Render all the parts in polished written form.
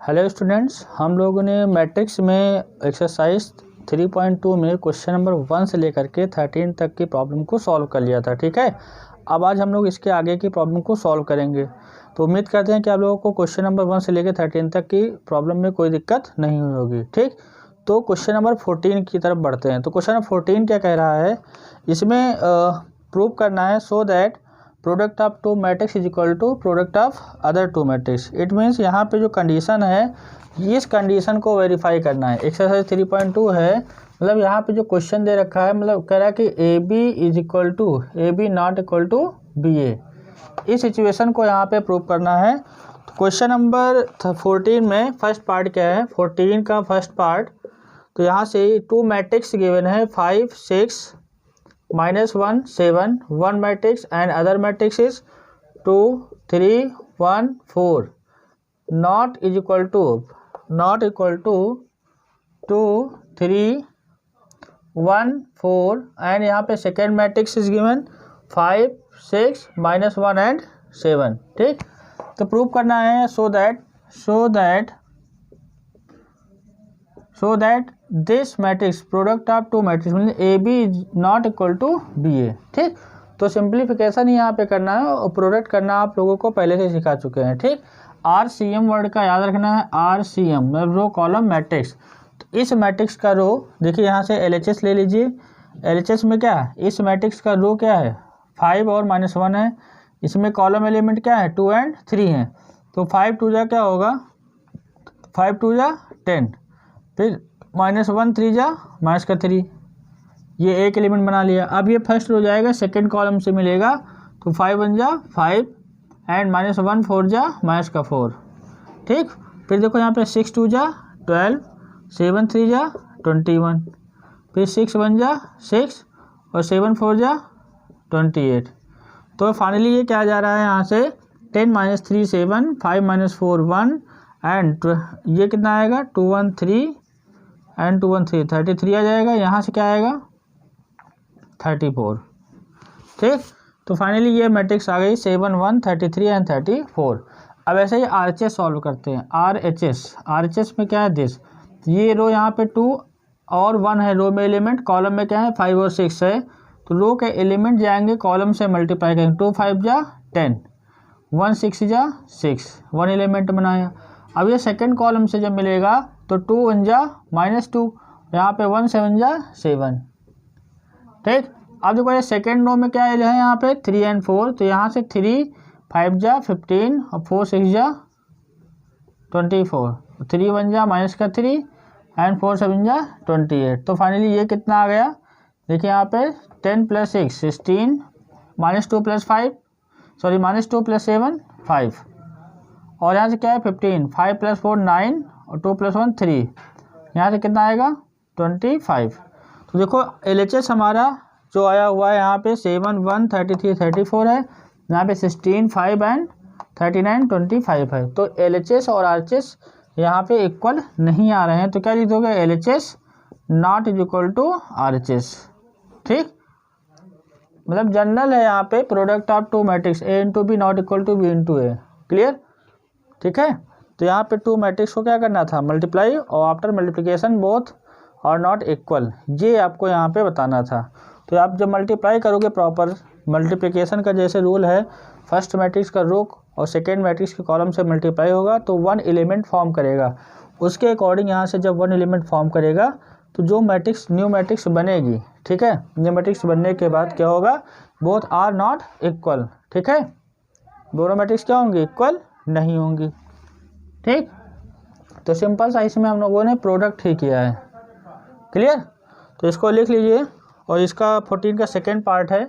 Hello students, हम लोगों ने मैट्रिक्स में एक्सरसाइज 3.2 में क्वेश्चन नंबर 1 से लेकर के 13 तक की प्रॉब्लम को सॉल्व कर लिया था। ठीक है, अब आज हम लोग इसके आगे की प्रॉब्लम को सॉल्व करेंगे। तो उम्मीद करते हैं कि आप लोगों को क्वेश्चन नंबर 1 से लेकर 13 तक की प्रॉब्लम में कोई दिक्कत नहीं हुई होगी। ठीक, तो क्वेश्चन नंबर 14 की तरफ बढ़ते हैं। तो क्वेश्चन नंबर 14 क्या कह रहा है, इसमें प्रूव करना है so that product of two matrix is equal to product of other two matrix. It means यहाँ पे जो कंडीशन है इस कंडीशन को वेरीफाई करना है। एक्सरसाइज 3.2 है, मतलब यहाँ पे जो क्वेश्चन दे रखा है, मतलब कह रहा है कि A B is equal to A B not equal to B A. इस सिचुएशन को यहाँ पे प्रूव करना है। तो क्वेश्चन नंबर 14 में फर्स्ट पार्ट क्या है, 14 का फर्स्ट पार्ट, तो यहाँ से टू मैट्रिक्स गिवन है 5 6 -1 7 1 matrix and other matrix is 2 3 1 4 not equal to 2 3 1 4 and यहाँ पे second matrix is given 5 6 -1 and 7। ठीक, तो प्रूव करना है so that this matrix product of two matrix mean A B is not equal to B A. ठीक, तो simplification यहाँ पे करना है और प्रोडक्ट करना आप लोगों को पहले से सिखा चुके हैं। ठीक, RCM वर्ड का याद रखना है। RCM मतलब रो कॉलम मैट्रिक्स। तो इस मैट्रिक्स का रो देखिए, यहाँ से LHS ले लीजिए। LHS में क्या है, इस मैट्रिक्स का रो क्या है 5 और -1 है। इसमें कॉलम एलिमेंट क्या है 2 और 3 है। तो 5 2 जा क्या होगा, 5 2 जा 10, फिर -1 3 जा -3, ये एक एलिमेंट बना लिया। अब ये फर्स्ट रो जाएगा, सेकंड कॉलम से मिलेगा, तो 5 1 जा 5 एंड -1 4 जा -4। ठीक, फिर देखो यहाँ पे 6 2 जा 12, 7 3 जा 21, फिर 6 1 जा 6 और 7 4 जा 28। तो फाइनली ये क्या जा रहा है, यहाँ से 10 - 3 7 5 - 4 1 एंड ये कितना आएगा 2 1 3 एंड 2 1 3 33 आ जाएगा। यहाँ से क्या आएगा 34। ठीक, तो फाइनली ये मैट्रिक्स आ गई 7 1 33 एंड 34। अब ऐसे ही RHS सॉल्व करते हैं। RHS में क्या है दिस, ये रो यहाँ पे 2 और 1 है रो में एलिमेंट, कॉलम में क्या है 5 और 6 है। तो रो के एलिमेंट जाएंगे कॉलम से मल्टीप्लाई करेंगे, 2 5 जा 10 1 6 जा 6, 1 एलिमेंट बनाया। अब ये सेकंड कॉलम से जब मिलेगा तो 2 1 जा -2, यहाँ पे 1 7 जा 7। ठीक, अब देखो ये सेकेंड रो में क्या है यहाँ पे 3 और 4, तो यहाँ से 3 5 जा 15 और 4 6 जा 24, 3 1 जा -3 एंड 4 7 जा 28। तो फाइनली ये कितना आ गया, देखिए यहाँ पे 10 + 6 16 -2 + 5 सॉरी -2 + 7 5 और यहाँ से क्या है 15 5 + 4 9 और 2 + 1 3, यहाँ से कितना आएगा 25। तो देखो LHS हमारा जो आया हुआ है यहाँ पे 7 1 33 34 है, यहाँ पे 16 5 एंड 39 25 है। तो LHS और RHS यहाँ पे इक्वल नहीं आ रहे हैं, तो क्या लिख दोगे LHS not is equal to RHS। ठीक, मतलब जनरल है यहाँ पे product of two matrix A × B not equal to B × A। Clear, ठीक है। तो यहाँ पे टू मैट्रिक्स को क्या करना था मल्टीप्लाई, और आफ्टर मल्टीप्लिकेशन बोथ और नॉट इक्वल, ये आपको यहाँ पे बताना था। तो आप जब मल्टीप्लाई करोगे प्रॉपर मल्टीप्लिकेशन का जैसे रूल है, फर्स्ट मैट्रिक्स का रो और सेकेंड मैट्रिक्स के कॉलम से मल्टीप्लाई होगा तो 1 एलिमेंट फॉर्म करेगा। उसके अकॉर्डिंग यहाँ से जब 1 एलिमेंट फॉर्म करेगा तो जो मैट्रिक्स न्यू मैट्रिक्स बनेगी, ठीक है, न्यू मैट्रिक्स बनने के बाद क्या होगा, बोथ आर नॉट इक्वल। ठीक है, दोनों मैट्रिक्स क्या होंगी इक्वल नहीं होंगी। ठीक, तो सिंपल सा इसमें हम लोगों ने प्रोडक्ट ही किया है। क्लियर, तो इसको लिख लीजिए। और इसका 14 का सेकेंड पार्ट है।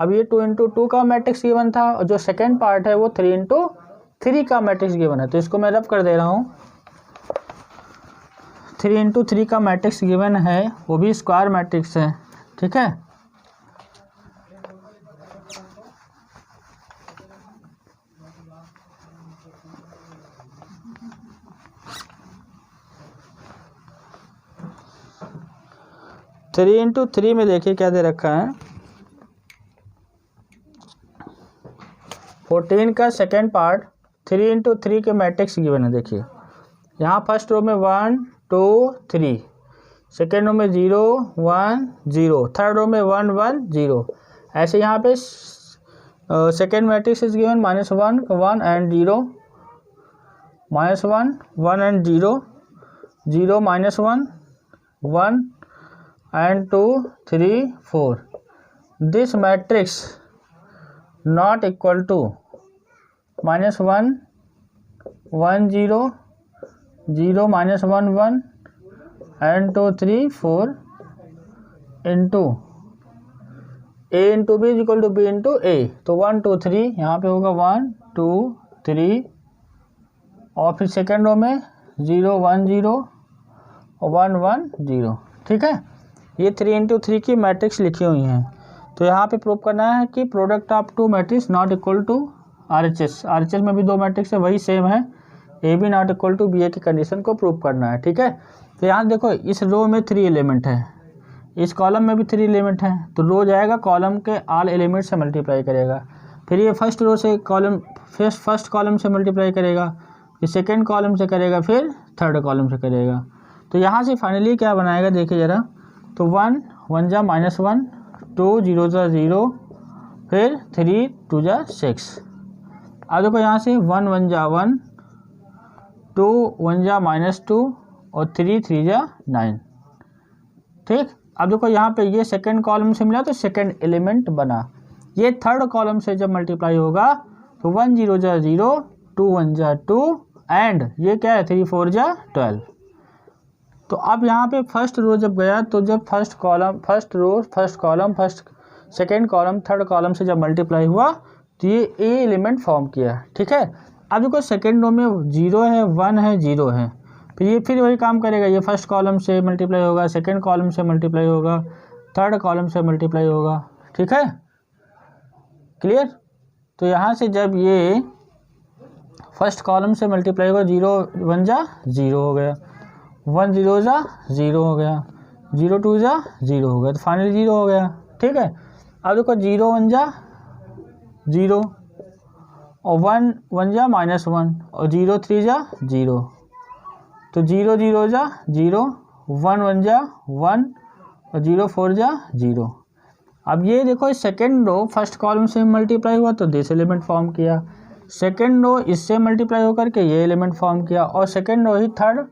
अब ये 2 × 2 का मैट्रिक्स गिवन था और जो सेकेंड पार्ट है वो 3 × 3 का मैट्रिक्स गिवन है। तो इसको मैं रब कर दे रहा हूँ। 3 × 3 का मैट्रिक्स गिवन है, वो भी स्क्वायर मैट्रिक्स है। ठीक है, थ्री इंटू 3 में देखिए क्या दे रखा है, 14 का सेकेंड पार्ट 3 × 3 के मैट्रिक्स गिवन है। देखिए यहाँ फर्स्ट रो में 1 2 3, सेकेंड रो में 0 1 0, थर्ड रो में 1 1 0। ऐसे यहाँ पे second matrix is given -1 1 and 0, -1 1 and 0 0 -1 1 and 2 3 4. This matrix not equal to -1 1 0 0 -1 1 and 2 3 4 into a into b is equal to b into a। तो 1 2 3 यहाँ पे होगा 1 2 3 और फिर सेकेंड रो में 0 1 0 और 1 1 0। ठीक है, ये 3 इंटू 3 की मैट्रिक्स लिखी हुई हैं। तो यहाँ पे प्रूव करना है कि product of two matrix not equal to RHS। RHS में भी दो मैट्रिक्स है, वही सेम है, A B not equal to BA की कंडीशन को प्रूव करना है। ठीक है, तो यहाँ देखो इस रो में 3 एलिमेंट है, इस कॉलम में भी 3 एलिमेंट है, तो रो जाएगा कॉलम के ऑल एलिमेंट से मल्टीप्लाई करेगा। फिर ये फर्स्ट रो से कॉलम फर्स्ट कॉलम से मल्टीप्लाई करेगा, फिर सेकेंड कॉलम से करेगा, फिर थर्ड कॉलम से करेगा। तो यहाँ से फाइनली क्या बनाएगा देखिए ज़रा, तो 1 1 जा -1, 2 0 जा 0, फिर 3 2 जा 6। अब देखो यहाँ से 1 1 जा 1, 2 1 जा -2 और 3 3 जा 9। ठीक, अब देखो यहाँ पे ये सेकंड कॉलम से मिला तो सेकंड एलिमेंट बना। ये थर्ड कॉलम से जब मल्टीप्लाई होगा तो 1 0 जा 0, 2 1 जा 2 एंड ये क्या है 3 4 जा 12। तो अब यहाँ पे फर्स्ट रो जब गया तो जब first column second column third column से जब मल्टीप्लाई हुआ तो ये ए एलिमेंट फॉर्म किया। ठीक है, अब देखो सेकेंड रो में 0 है 1 है 0 है, फिर वही काम करेगा, ये फर्स्ट कॉलम से मल्टीप्लाई होगा, सेकेंड कॉलम से मल्टीप्लाई होगा, थर्ड कॉलम से मल्टीप्लाई होगा। ठीक है, क्लियर। तो यहाँ से जब ये फर्स्ट कॉलम से मल्टीप्लाई होगा 0 1 जा 0 हो गया, 1 0 जा 0 हो गया, 0 2 जा 0 हो गया, तो फाइनली 0 हो गया। ठीक है, अब देखो 0 1 जा 0 और 1 1 जा -1 और 0 3 जा 0, तो 0 0 जा 0, 1 1 जा 1 और 0 4 जा 0। अब ये देखो सेकेंड रो फर्स्ट कॉलम से मल्टीप्लाई हुआ तो दिस एलिमेंट फॉर्म किया, सेकेंड रो इससे मल्टीप्लाई होकर के ये एलिमेंट फॉर्म किया और सेकेंड रो ही थर्ड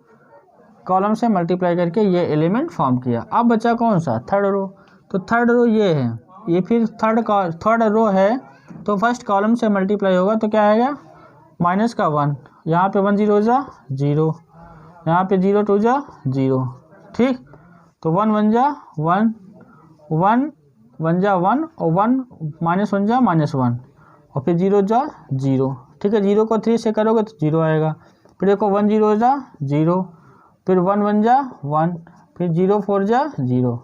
कॉलम से मल्टीप्लाई करके ये एलिमेंट फॉर्म किया। अब बचा कौन सा, थर्ड रो। तो थर्ड रो ये है, ये फिर थर्ड रो है तो फर्स्ट कॉलम से मल्टीप्लाई होगा तो क्या आएगा -1, यहाँ पे 1 0 जा 0, यहाँ पे 0 2 जा 0। ठीक, तो 1 1 जा 1, 1 1 जा 1 और 1 -1 जा -1 और फिर 0 जा 0। ठीक है, 0 को 3 से करोगे तो 0 आएगा। फिर देखो 1 0 जा 0, फिर 1 1 जा 1, फिर 0 4 जा 0।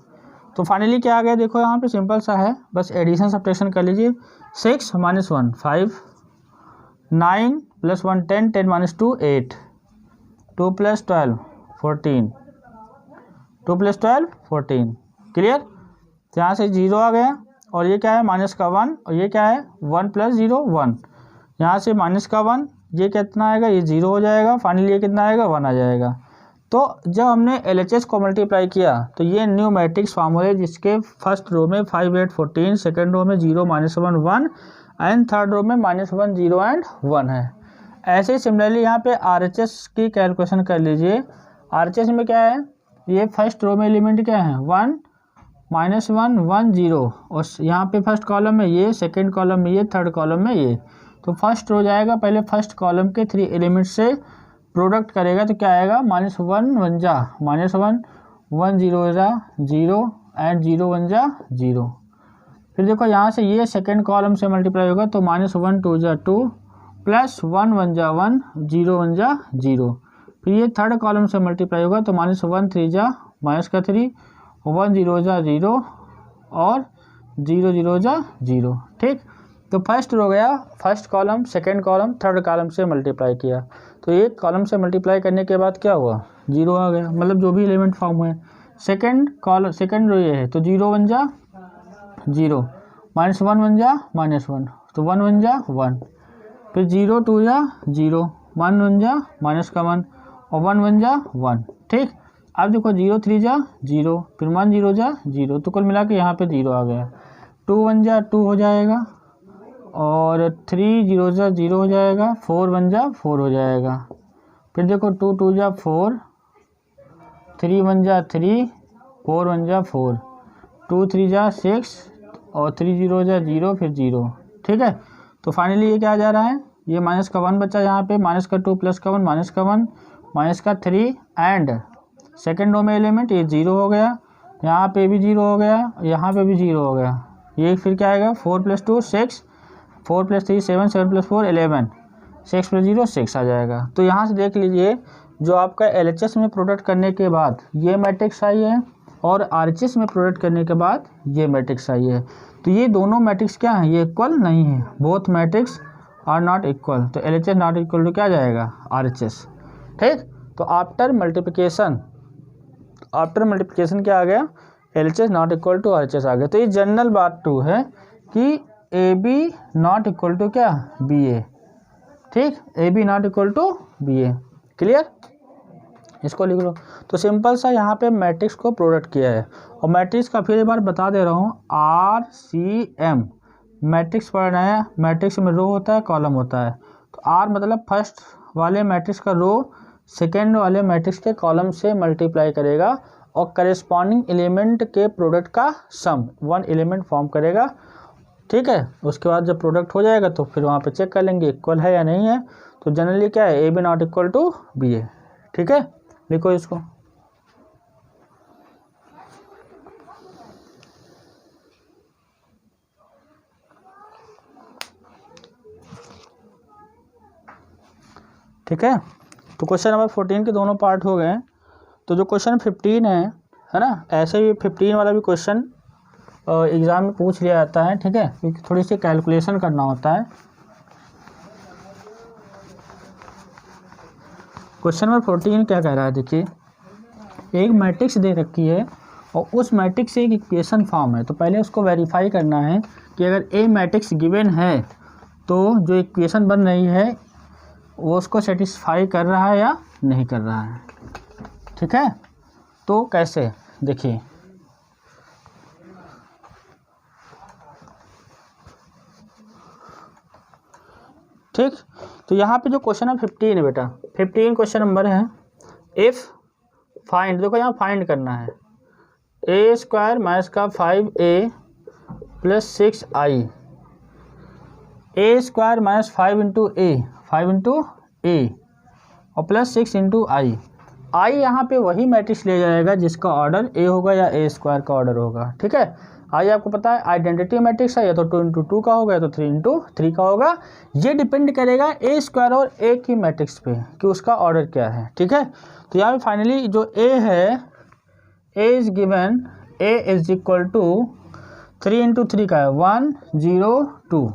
तो फाइनली क्या आ गया देखो, यहाँ पे सिंपल सा है, बस एडिशन सब्ट्रैक्शन कर लीजिए। 6 - 1 5, 9 + 1 10, 10 - 2 8, 2 + 12 14, 2 + 12 14। क्लियर। तो यहाँ से 0 आ गया और ये क्या है -1 और ये क्या है 1 + 0 1। यहाँ से -1 ये कितना आएगा, ये 0 हो जाएगा, फाइनली ये कितना आएगा 1 आ जाएगा। तो जब हमने LHS को मल्टीप्लाई किया तो ये न्यू मैट्रिक्स फॉर्म हो रही है, जिसके फर्स्ट रो में 5 8 14, सेकेंड रो में 0 -1 1 एंड थर्ड रो में -1 0 एंड 1 है। ऐसे सिमिलरली यहाँ पे RHS की कैलकुलेशन कर लीजिए। RHS में क्या है, ये फर्स्ट रो में एलिमेंट क्या है 1 -1 1 0 और यहाँ पे फर्स्ट कॉलम में ये, सेकेंड कॉलम में ये, थर्ड कॉलम में ये। तो फर्स्ट रो जाएगा पहले फर्स्ट कॉलम के 3 एलिमेंट से प्रोडक्ट करेगा तो क्या आएगा -1 1 जा -1 1 0 जा 0 एंड 0 1 जा 0। फिर देखो यहाँ से ये सेकंड कॉलम से मल्टीप्लाई होगा तो -1 2 जा 2 प्लस 1 1 जा 1 0 1 जा 0। फिर ये थर्ड कॉलम से मल्टीप्लाई होगा तो -1 3 जा -3 1 0 जा 0 और 0 0 जा 0। ठीक, तो फर्स्ट रो गया, first column second column third column से मल्टीप्लाई किया तो एक कॉलम से मल्टीप्लाई करने के बाद क्या हुआ 0 आ गया, मतलब जो भी एलिमेंट फॉर्म हुए। सेकंड रो ये है तो 0 1 जा 0, -1 1 जा -1 तो 1 1 जा 1, फिर 0 2 जा 0, 1 1 जा -1 और 1 1 जा 1, ठीक। अब देखो 0 3 जा 0, फिर 1 0 जा 0, तो कुल मिला के यहाँ पे 0 आ गया। 2 1 जा 2 हो जाएगा, और 3 0 जा 0 हो जाएगा, 4 1 जा 4 हो जाएगा। फिर देखो 2 2 जा 4, 3 1 जा 3, 4 1 जा 4, 2 3 जा 6, और 3 0 जा 0, फिर 0, ठीक है। तो फाइनली ये क्या आ जा रहा है, ये माइनस का 1 बचा यहाँ पे, माइनस का 2 प्लस का 1 माइनस का 1 माइनस का 3, एंड सेकेंड रो में एलिमेंट ये 0 हो गया, यहाँ पे भी 0 हो गया, यहाँ पे भी 0 हो गया। ये फिर क्या आएगा, 4 + 2 6, 4 + 3 7, 7 + 4 11, 6 + 0 6 आ जाएगा। तो यहाँ से देख लीजिए, जो आपका LHS में प्रोडक्ट करने के बाद ये मैट्रिक्स आई है, और RHS में प्रोडक्ट करने के बाद ये मैट्रिक्स आई है। तो ये दोनों मैट्रिक्स क्या हैं, ये इक्वल नहीं है, both matrix are not equal. तो LHS नॉट इक्वल टू क्या जाएगा, RHS, ठीक। तो आफ्टर मल्टीप्लिकेशन क्या आ गया, LHS not equal to RHS आ गया। तो ये जनरल बात 2 है कि AB नॉट इक्वल टू क्या, BA, ठीक। AB not equal to BA, clear, इसको लिख लो। तो सिंपल सा यहाँ पे मैट्रिक्स को प्रोडक्ट किया है, और मैट्रिक्स का फिर एक बार बता दे रहा हूँ, RCM मैट्रिक्स पढ़ना है। मैट्रिक्स में रो होता है, कॉलम होता है। तो R मतलब फर्स्ट वाले मैट्रिक्स का रो सेकेंड वाले मैट्रिक्स के कॉलम से मल्टीप्लाई करेगा, और करेस्पॉन्डिंग एलिमेंट के प्रोडक्ट का सम 1 एलिमेंट फॉर्म करेगा, ठीक है। उसके बाद जब प्रोडक्ट हो जाएगा तो फिर वहाँ पे चेक कर लेंगे इक्वल है या नहीं है। तो जनरली क्या है, AB not equal to BA, ठीक है। लिखो इसको, ठीक है। तो क्वेश्चन नंबर 14 के दोनों पार्ट हो गए। तो जो क्वेश्चन 15 है ना, ऐसे ही 15 वाला भी क्वेश्चन एग्जाम में पूछ लिया जाता है, ठीक है, क्योंकि थोड़ी सी कैलकुलेशन करना होता है। क्वेश्चन नंबर 14 क्या कह रहा है, देखिए, एक मैट्रिक्स दे रखी है, और उस मैट्रिक्स से एक इक्वेशन फॉर्म है। तो पहले उसको वेरीफाई करना है कि अगर ए मैट्रिक्स गिवन है तो जो इक्वेशन बन रही है वो उसको सेटिस्फाई कर रहा है या नहीं कर रहा है, ठीक है। तो कैसे, देखिए, ठीक। तो यहाँ पे जो क्वेश्चन है 15 है बेटा, 15 क्वेश्चन नंबर है। इफ़ फाइंड, देखो यहाँ फाइंड करना है, A² माइनस का 5A + 6I, A² minus 5 × A, 5 × A, और प्लस 6 × I यहाँ पे वही मैट्रिक्स ले जाएगा जिसका ऑर्डर A होगा या A² का ऑर्डर होगा, ठीक है। I आपको पता है आइडेंटिटी मैट्रिक्स है, या तो 2 × 2 का होगा, या तो 3 × 3 का होगा। ये डिपेंड करेगा A² और A की मैट्रिक्स पे कि उसका ऑर्डर क्या है, ठीक है। तो यहाँ पे फाइनली जो A है, A is given, A is equal to 3 × 3 का है 1 0 2,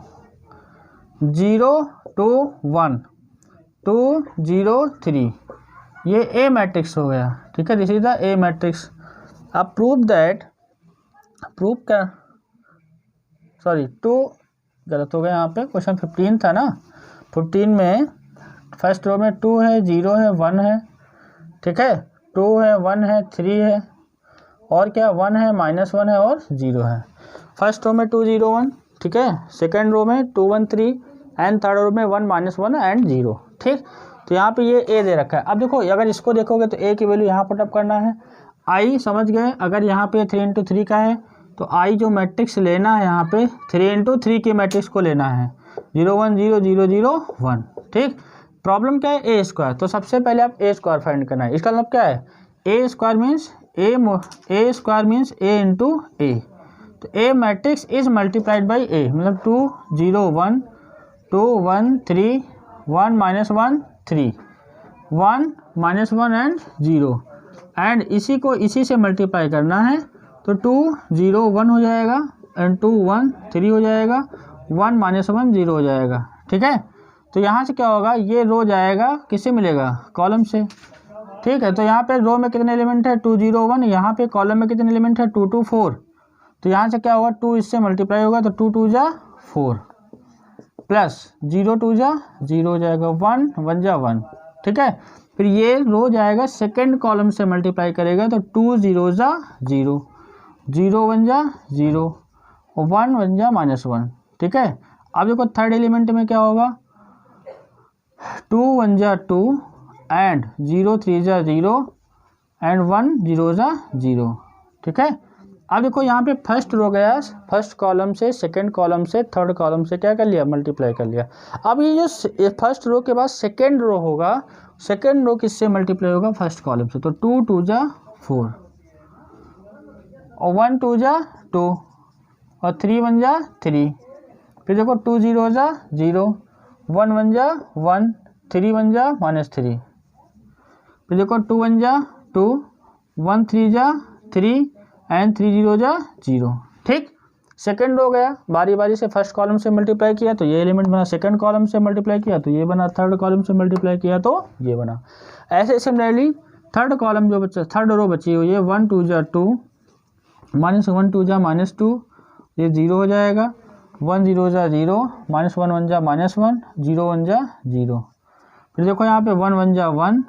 0 2 1 2 0 3, ये A मैट्रिक्स हो गया, ठीक है। This is the A matrix. अब प्रूफ क्या, सॉरी 2 गलत हो गया यहाँ पे, क्वेश्चन 15 था ना। 15 में फर्स्ट रो में 2 है 0 है 1 है, ठीक है, 2 है 1 है 3 है, और क्या 1 है -1 है और 0 है। फर्स्ट रो में 2 0 1, ठीक है, सेकेंड रो में 2 1 3, एंड थर्ड रो में 1 -1 एंड 0, ठीक। तो यहाँ पे ये A दे रखा है। अब देखो, अगर इसको देखोगे तो A की वैल्यू यहाँ पुटअप करना है। I समझ गए, अगर यहाँ पे 3 × 3 का है तो I जो मैट्रिक्स लेना है यहाँ पे 3 × 3 की मैट्रिक्स को लेना है, 0 1 0 0 0 1, ठीक। प्रॉब्लम क्या है, A²। तो सबसे पहले आप A² फाइंड करना है। इसका मतलब क्या है, A² means A² means A × A। तो A matrix is multiplied by A, मतलब 2 0 1 2 1 3 1 -1 3 1 -1 एंड 0, एंड इसी को इसी से मल्टीप्लाई करना है। तो 2 0 1 हो जाएगा, एंड 2 1 3 हो जाएगा, 1 -1 0 हो जाएगा, ठीक है। तो यहाँ से क्या होगा, ये रो जाएगा, किससे मिलेगा, कॉलम से, ठीक है। तो यहाँ पे रो में कितने एलिमेंट है, 2 0 1, यहाँ पे कॉलम में कितने एलिमेंट है, 2 2 4। तो यहाँ से क्या होगा, 2 इससे मल्टीप्लाई होगा, तो 2 2 जा 4, प्लस 0 2 जा 0 हो जाएगा, 1 1 जा 1, ठीक है। फिर ये रो जाएगा सेकेंड कॉलम से मल्टीप्लाई करेगा तो 2 0 जा 0, 0 1 जा 0 और 1 1 जा -1, ठीक है। अब देखो थर्ड एलिमेंट में क्या होगा, 2 1 जा 2 एंड 0 3 जा 0 एंड 1 0 जा 0, ठीक है। अब देखो यहाँ पे फर्स्ट रो गया, फर्स्ट कॉलम से सेकंड कॉलम से थर्ड कॉलम से क्या कर लिया, मल्टीप्लाई कर लिया। अब ये जो फर्स्ट रो के बाद सेकंड रो होगा, सेकंड रो किससे मल्टीप्लाई होगा, फर्स्ट कॉलम से। तो 2 2 जा 4 और 1 2 जा 2 और 3 1 जा 3। फिर देखो 2 0 जा 0, 1 1 जा 1, 3 1 जा -3। फिर देखो 2 1 जा 2, 1 3 जा 3 एंड 3 0 जा 0, ठीक। सेकंड हो गया, बारी बारी से फर्स्ट कॉलम से मल्टीप्लाई किया तो ये एलिमेंट बना, सेकंड कॉलम से मल्टीप्लाई किया तो ये बना, थर्ड कॉलम से मल्टीप्लाई किया तो ये बना। ऐसे सिमिलरली थर्ड कॉलम जो बचा, थर्ड रो बची हुई है, 1 2 जा 2 -1 2 जा -2, ये 0 हो जाएगा, 1 0 जा 0 -1 1 जा -1, 0 1 जा 0। फिर देखो यहाँ पे 1 1 जा 1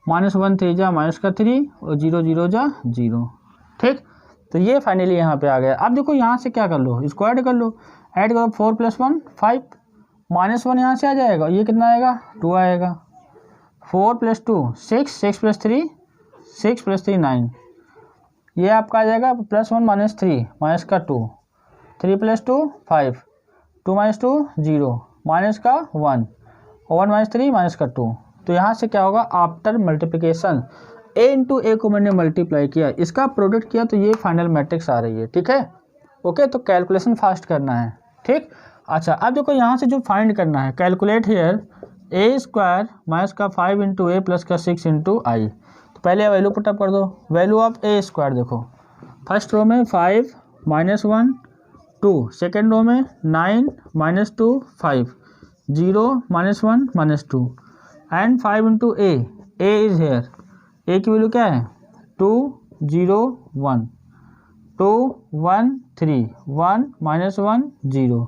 -1 3 जा -3 और 0 0 जा 0, ठीक। तो ये फाइनली यहाँ पे आ गया। अब देखो यहाँ से क्या कर लो, इसको ऐड कर लो, ऐड करो 4 + 1 5, -1 यहाँ से आ जाएगा, ये कितना आएगा 2 आएगा, 4 + 2 6, 6 + 3 6 + 3 9, ये आपका आ जाएगा +1 -3 -2, 3 + 2 5, 2 - 2 0 -1 और 1 - 3 -2। तो यहाँ से क्या होगा, आफ्टर मल्टीप्लिकेशन a इंटू ए को मैंने मल्टीप्लाई किया, इसका प्रोडक्ट किया तो ये फाइनल मैट्रिक्स आ रही है, ठीक है। ओके, तो कैलकुलेशन फास्ट करना है, ठीक। अच्छा, अब देखो यहाँ से जो फाइंड करना है, calculate here a² -5 × a + 6 × i। तो पहले वैल्यू पुटअप कर दो, वैल्यू ऑफ a², देखो फर्स्ट रो में 5 -1 2, सेकेंड रो में 9 -2 5, 0 -1 -2 and 5 × a is here, a की वैल्यू क्या है 2 0 1, 2 1 3 1 -1 0।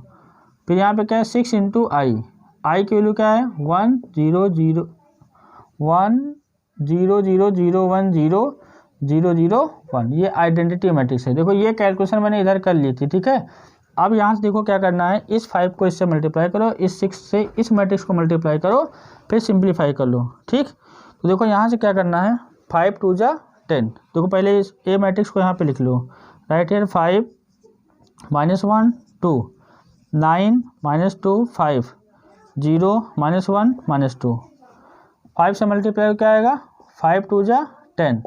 फिर यहाँ पे क्या है 6 × i की वैल्यू क्या है 1 0 0 1 0 0 0 1 0 0 0 1। ये आइडेंटिटी मैट्रिक्स है। देखो ये कैलकुलेशन मैंने इधर कर ली थी, ठीक है। अब यहाँ से देखो क्या करना है, इस 5 को इससे मल्टीप्लाई करो, इस 6 से इस मैट्रिक्स को मल्टीप्लाई करो, फिर सिंप्लीफाई कर लो, ठीक। तो देखो यहाँ से क्या करना है, 5 2 जा 10। देखो पहले इस ए मैट्रिक्स को यहाँ पे लिख लो, राइट हेयर 5 -1 2 9 -2 5 0 -1 -2। 5 से मल्टीप्लाई क्या आएगा, 5 2 जा 10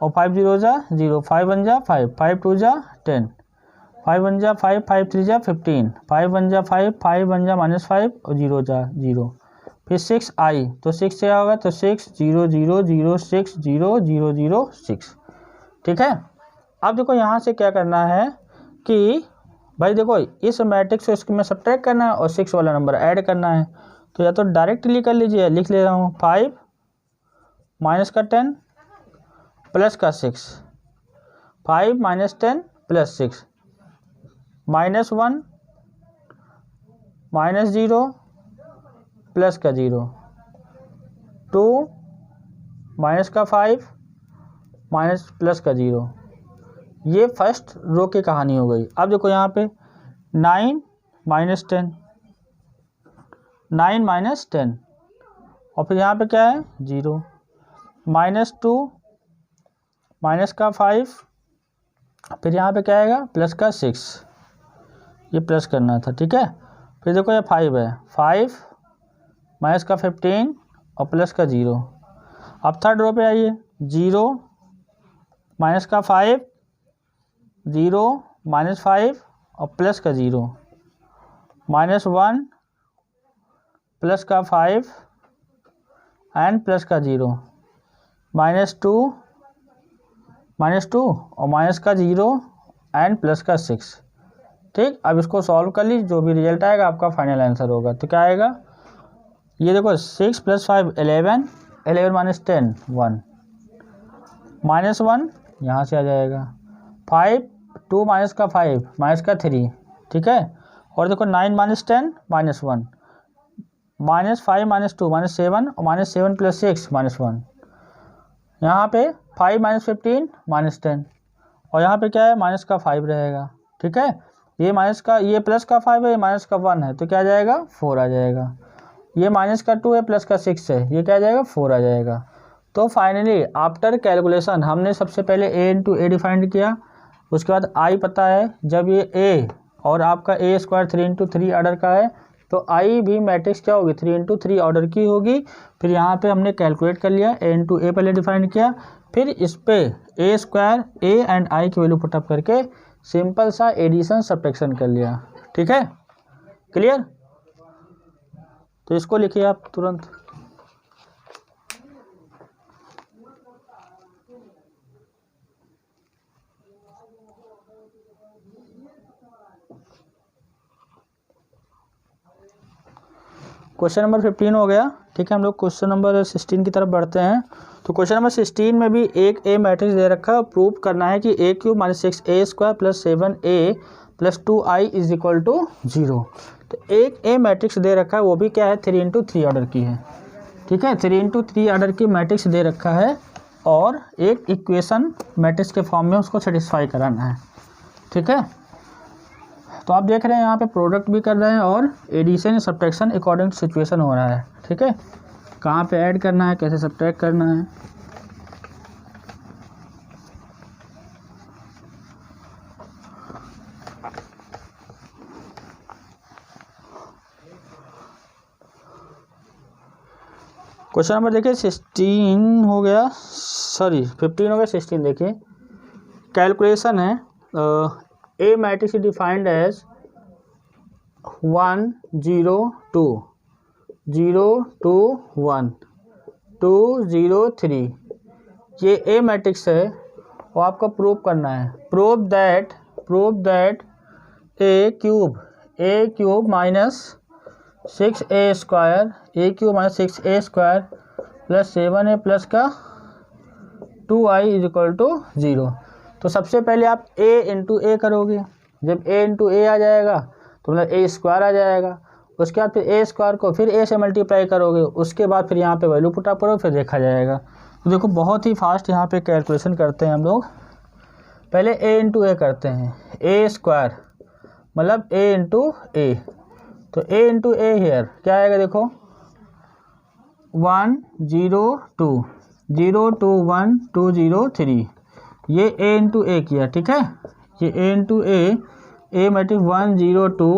और 5 0 जा 0, 5 1 जा 5, 5 2 जा 10, 5 1 जा 5, 5 3 जा 15, 5 1 जा 5, 5 1 जा -5 और 0 जा 0। फिर 6 i, तो 6 से होगा तो 6 0 0 0 6 0 0 0 6, ठीक है। अब देखो यहाँ से क्या करना है कि भाई देखो इस मैट्रिक्स को इसमें सब्ट्रैक्ट करना है और 6 वाला नंबर ऐड करना है। तो या तो डायरेक्टली कर लीजिए, लिख ले रहा हूँ 5 -10 +6, 5 -10 +6 -1 -0 +0 2 -5 +0। ये फर्स्ट रो की कहानी हो गई। अब देखो यहाँ पे 9 -10 9 -10 और फिर यहाँ पे क्या है 0 -2 -5, फिर यहाँ पे क्या आएगा +6, ये प्लस करना था, ठीक है। फिर देखो ये 5 है, 5 -15 और +0। अब थर्ड रो पे आइए, 0 -5 0 -5 और +0 -1 +5 एंड +0 -2 और -0 एंड +6, ठीक। अब इसको सॉल्व कर लीजिए, जो भी रिजल्ट आएगा आपका फाइनल आंसर होगा। तो क्या आएगा, ये देखो 6 + 5 11, 11 - 10 1 -1 यहाँ से आ जाएगा, 5 2 -5 -3, ठीक है। और देखो 9 - 10 -1 -5 -2 -7 और -7 + 6 -1। यहाँ पे 5 -15 -10 और यहाँ पे क्या है माइनस का 5 रहेगा। ठीक है, ये माइनस का ये प्लस का 5 है, ये माइनस का 1 है, तो क्या आ जाएगा 4 आ जाएगा। ये माइनस का 2 है, प्लस का 6 है, ये क्या आ जाएगा 4 आ जाएगा। तो फाइनली आफ्टर कैलकुलेशन हमने सबसे पहले a × a डिफाइंड किया, उसके बाद i पता है। जब ये a और आपका a² 3 × 3 ऑर्डर का है तो i भी मैट्रिक्स क्या होगी 3 × 3 ऑर्डर की होगी। फिर यहाँ पे हमने कैलकुलेट कर लिया, a × a पहले डिफाइंड किया, फिर इस पे a² a एंड i की वैल्यू पुटअप करके सिंपल सा एडिशन सब्ट्रैक्शन कर लिया। ठीक है, क्लियर। तो इसको लिखिए आप तुरंत। क्वेश्चन नंबर 15 हो गया। ठीक है, हम लोग क्वेश्चन नंबर 16 की तरफ बढ़ते हैं। तो क्वेश्चन नंबर 16 में भी एक ए मैट्रिक्स दे रखा है, प्रूव करना है कि a³ - 6a² + 7a + 2i = 0। तो एक ए मैट्रिक्स दे रखा है, वो भी क्या है 3 × 3 ऑर्डर की है। ठीक है, 3 × 3 ऑर्डर की मैट्रिक्स दे रखा है और एक इक्वेशन मैट्रिक्स के फॉर्म में उसको सेटिस्फाई कराना है। ठीक है, तो आप देख रहे हैं यहाँ पे प्रोडक्ट भी कर रहे हैं और addition subtraction according to situation हो रहा है। ठीक है, कहाँ पे ऐड करना है, कैसे सब्ट्रैक्ट करना है। क्वेश्चन नंबर देखिए 16 हो गया, सॉरी 15 हो गया, 16 देखिए। कैलकुलेशन है, ए मैट्रिक्स डिफाइंड एज 1 0 2 0 2 1 2 0 3। ये ए मैट्रिक्स है और आपको प्रूव करना है। Prove that a³ - 6a² a³ - 6a² + 7a + का 2i = 0। तो सबसे पहले आप a × a करोगे, जब a × a आ जाएगा तो मतलब a² आ जाएगा। उसके बाद फिर a² को फिर a से मल्टीप्लाई करोगे, उसके बाद फिर यहाँ पे वैल्यू पुटअप करो, फिर देखा जाएगा। तो देखो बहुत ही फास्ट यहाँ पे कैलकुलेशन करते हैं हम लोग। पहले a × a करते हैं, a² मतलब a × a। तो a × a हेयर क्या आएगा देखो 1 0 2 0 2 1 2 0 3। ये a × a किया। ठीक है, ये a × a मैट्रिक्स 1 0 2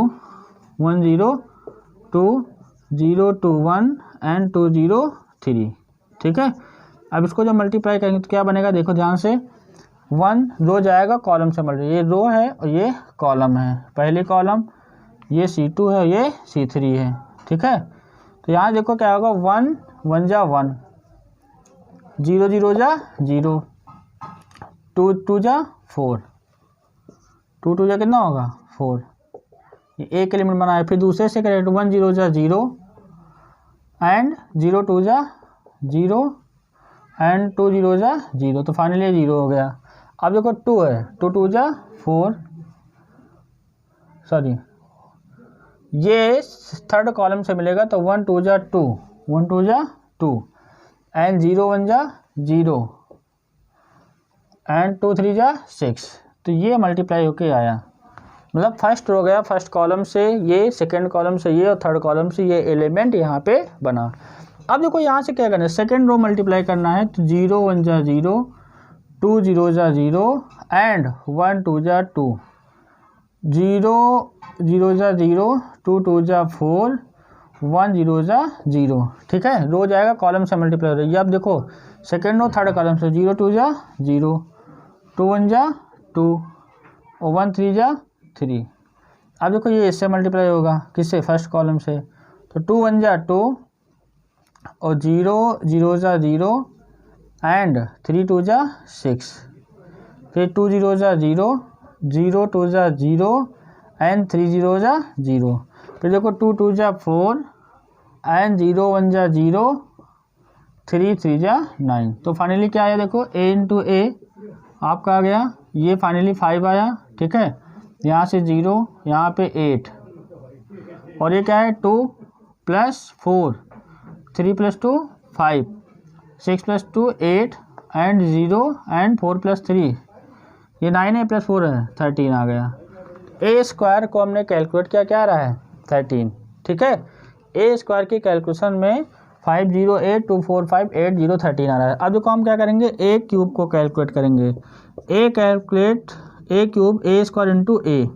1 0 2 0 2 1 एंड 2 0 3। ठीक है, अब इसको जब मल्टीप्लाई करेंगे तो क्या बनेगा देखो ध्यान से, 1 रो जाएगा कॉलम से मल्टीप्लाई, ये रो है और ये कॉलम है, पहले कॉलम ये C2 है, ये C3 है। ठीक है, तो यहाँ देखो क्या होगा 1 1 जा 1 0 0 जा 0 2 2 जा 4 2 2 जा कितना होगा 4। ये एक एलिमेंट बना है, फिर दूसरे से करें 1 0 जा 0 एंड 0 2 जा 0 एंड 2 0 जा 0। तो फाइनली 0 हो गया। अब देखो 2 है, 2 2 जा 4, सॉरी ये थर्ड कॉलम से मिलेगा तो 1 2 जा 2 1 2 जा 2 एंड 0 1 जा 0 एंड 2 3 जा 6। तो ये मल्टीप्लाई होके आया, मतलब फर्स्ट रो गया, फर्स्ट कॉलम से ये, सेकंड कॉलम से ये और थर्ड कॉलम से ये एलिमेंट यहाँ पे बना। अब देखो यहाँ से क्या करना है, सेकंड रो मल्टीप्लाई करना है तो 0 1 जा 0 2 0 जा 0 एंड 1 2 जा 2 0 0 जा 0 2 2 जा 4 1 0 जा 0। ठीक है, रो जाएगा कॉलम से मल्टीप्लाई हो रही है। अब देखो सेकंड रो थर्ड कॉलम से 0 2 जा 0 2 1 जा 2 और 1 3 जा 3। अब देखो ये इससे मल्टीप्लाई होगा किससे, फर्स्ट कॉलम से, तो 2 1 जा 2 और 0 0 जा 0 एंड 3 2 जा 6, फिर 2 0 जा 0 0 2 जा 0 एंड 3 0 जा 0। फिर देखो 2 2 जा 4 एंड 0 1 जा 0 3 3 जा 9। तो फाइनली क्या आया देखो a × a आपका आ गया, ये फाइनली 5 आया। ठीक है, यहाँ से 0 यहाँ पे 8 और ये क्या है 2 प्लस 4, 3 + 2 5, 6 + 2 8 एंड 0 एंड 4 + 3 ये 9 है प्लस 4 है 13 आ गया। ए स्क्वायर को हमने कैलकुलेट किया, क्या आ रहा है 13, ठीक है। ए स्क्वायर की कैलकुलेशन में 5082458 आ रहा है। अब देखो हम क्या करेंगे, ए क्यूब को कैलकुलेट करेंगे। ए क्यूब ए स्क्वायर इंटू ए,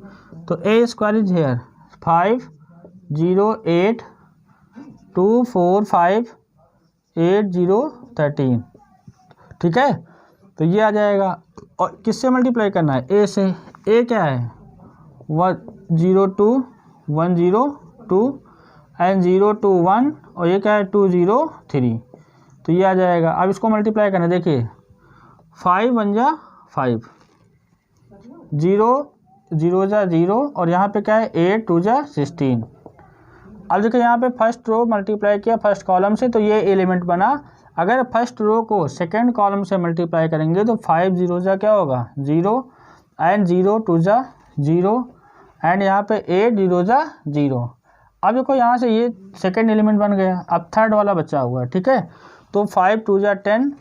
तो ए स्क्वायर इज हेयर 5082458 ठीक है। तो ये आ जाएगा, और किससे मल्टीप्लाई करना है, ए से। ए क्या है 102 102 एंड 021 और ये क्या है 203, तो ये आ जाएगा। अब इसको मल्टीप्लाई करना, देखिए 5 1 जा 5, 0 0 जा 0 और यहाँ पे क्या है 8 2 जा 16। अब देखिए यहाँ पे फर्स्ट रो मल्टीप्लाई किया फर्स्ट कॉलम से, तो ये एलिमेंट बना। अगर फर्स्ट रो को सेकंड कॉलम से मल्टीप्लाई करेंगे तो 5 0 जा क्या होगा 0 एंड 0 2 जा 0 एंड यहाँ पे 8 0 जा 0। अब देखो यहाँ से ये सेकंड एलिमेंट बन गया, अब थर्ड वाला बचा हुआ है, ठीक है। तो 5 2 जा 10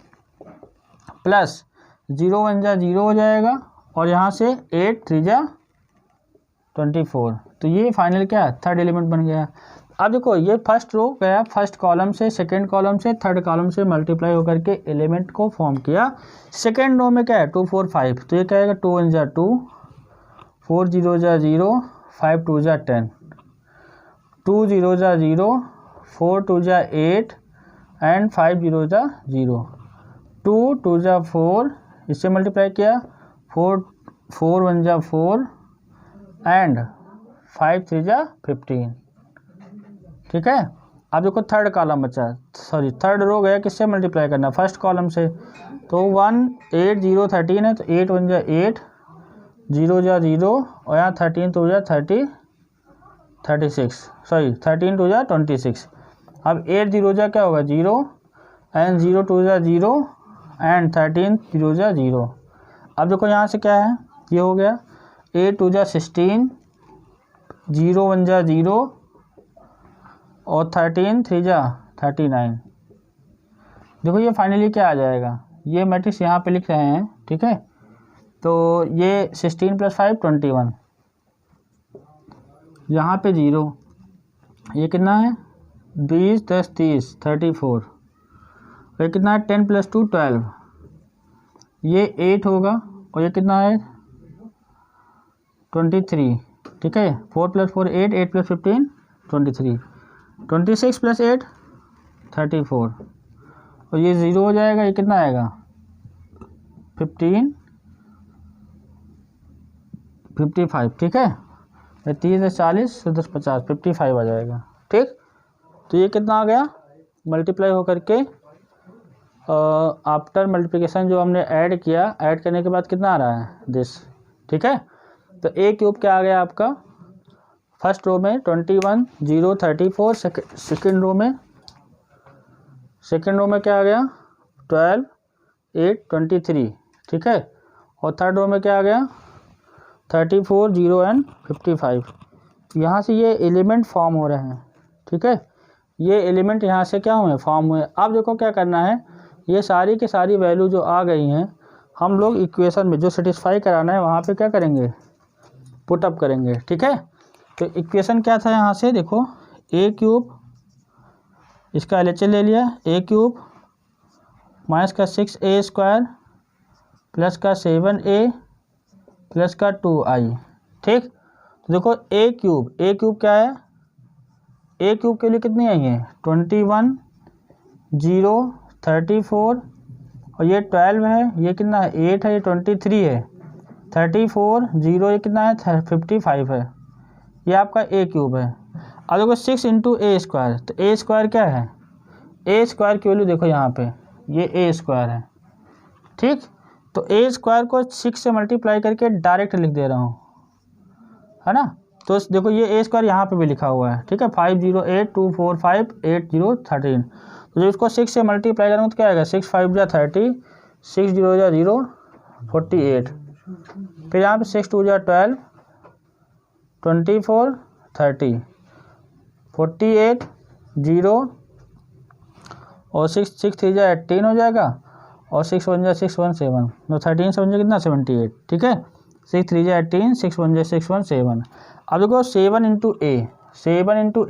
प्लस 0 1 जा 0 हो जाएगा और यहाँ से 8 3 जा 24, तो ये फाइनल क्या थर्ड एलिमेंट बन गया। अब देखो ये फर्स्ट रो गया फर्स्ट कॉलम से सेकंड कॉलम से थर्ड कॉलम से मल्टीप्लाई होकर के एलिमेंट को फॉर्म किया। सेकंड रो में क्या है 2 4 5, तो ये क्या आएगा 2 1 जा 2, 4 0 जा 0, 5 2 जा 10, 2 0 जा 0, 4 2 जा 8 एंड 5 0 जा 0, 2 2 जा 4, इससे मल्टीप्लाई किया 4 4 1 जा 4 एंड 5 3 जा 15, ठीक है। अब देखो थर्ड कॉलम बचा, सॉरी थर्ड रो गया किससे मल्टीप्लाई करना फर्स्ट कॉलम से, तो 1 8 0 13 है, तो 8 1 जा 8, 0 जा 0 और यहाँ 13 2 जा 36, सॉरी 13 2 जा 26। अब 8 0 जा क्या होगा 0 एंड 0 2 जा 0 एंड 13 0 जा 0। अब देखो यहाँ से क्या है ये हो गया 8 2 जा 16, 0 1 जा 0 और 13 3 जा 39। देखो ये फाइनली क्या आ जाएगा, ये मैट्रिक्स यहाँ पे लिख रहे हैं, ठीक है। तो ये 16 + 5 21, यहाँ पे 0, ये कितना है 20 10 30 34, ये कितना है 10 + 2 12, ये 8 होगा और ये कितना है 23, ठीक है। 4 + 4 8, 8 + 15 23, 26 + 8 34 और ये 0 हो जाएगा, ये कितना आएगा 15 55, ठीक है। 30 से 40 से 10 50 55 आ जाएगा, ठीक। तो ये कितना आ गया मल्टीप्लाई होकर के आफ्टर मल्टीप्लिकेशन जो हमने ऐड किया, ऐड करने के बाद कितना आ रहा है दिस, ठीक है। तो ए क्यूब क्या आ गया आपका फर्स्ट रो में 21 0 34, सेकेंड रो में क्या आ गया 12 8 23, ठीक है। और थर्ड रो में क्या आ गया 34 0 एंड 55। यहाँ से ये एलिमेंट फॉर्म हो रहे हैं, ठीक है। ये एलिमेंट यहाँ से क्या हुए फॉर्म हुए। अब देखो क्या करना है, ये सारी की सारी वैल्यू जो आ गई हैं हम लोग इक्वेशन में जो सेटिस्फाई कराना है वहाँ पे क्या करेंगे पुटअप करेंगे, ठीक है। तो इक्वेशन क्या था यहाँ से देखो ए क्यूब, इसका LHS ले लिया, ए क्यूब माइनस का 6a स्क्वायर प्लस का 7a प्लस का 2i, ठीक। तो देखो ए क्यूब क्या है, ए क्यूब के लिए कितनी आई है 21 0 34 और ये 12 है, ये कितना है 8 है, ये 23 है, 34 0 ये कितना है 55 है, ये आपका ए क्यूब है। अब देखो 6 × a स्क्वायर, तो ए स्क्वायर क्या है ए स्क्वायर की वैल्यू देखो यहाँ पे ये ए स्क्वायर है, ठीक। तो ए स्क्वायर को 6 से मल्टीप्लाई करके डायरेक्ट लिख दे रहा हूँ, है ना। तो देखो ये ए स्क्वायर यहाँ पे भी लिखा हुआ है, ठीक है 5082458 तो जब इसको 6 से मल्टीप्लाई करूँगा तो क्या आएगा 6 5 जा 30, 6 0 जा 0 48, फिर यहाँ पे 6 2 जा 12 24 30 48 0 और 6 3 जा 18 हो जाएगा, और 6 1 जा 6 1 7, तो 13 7 जा कितना 78, ठीक है। 6 3 जा 18, 6 1 जा 6 1 7। अब देखो 7 इंटू ए, 7 इंटू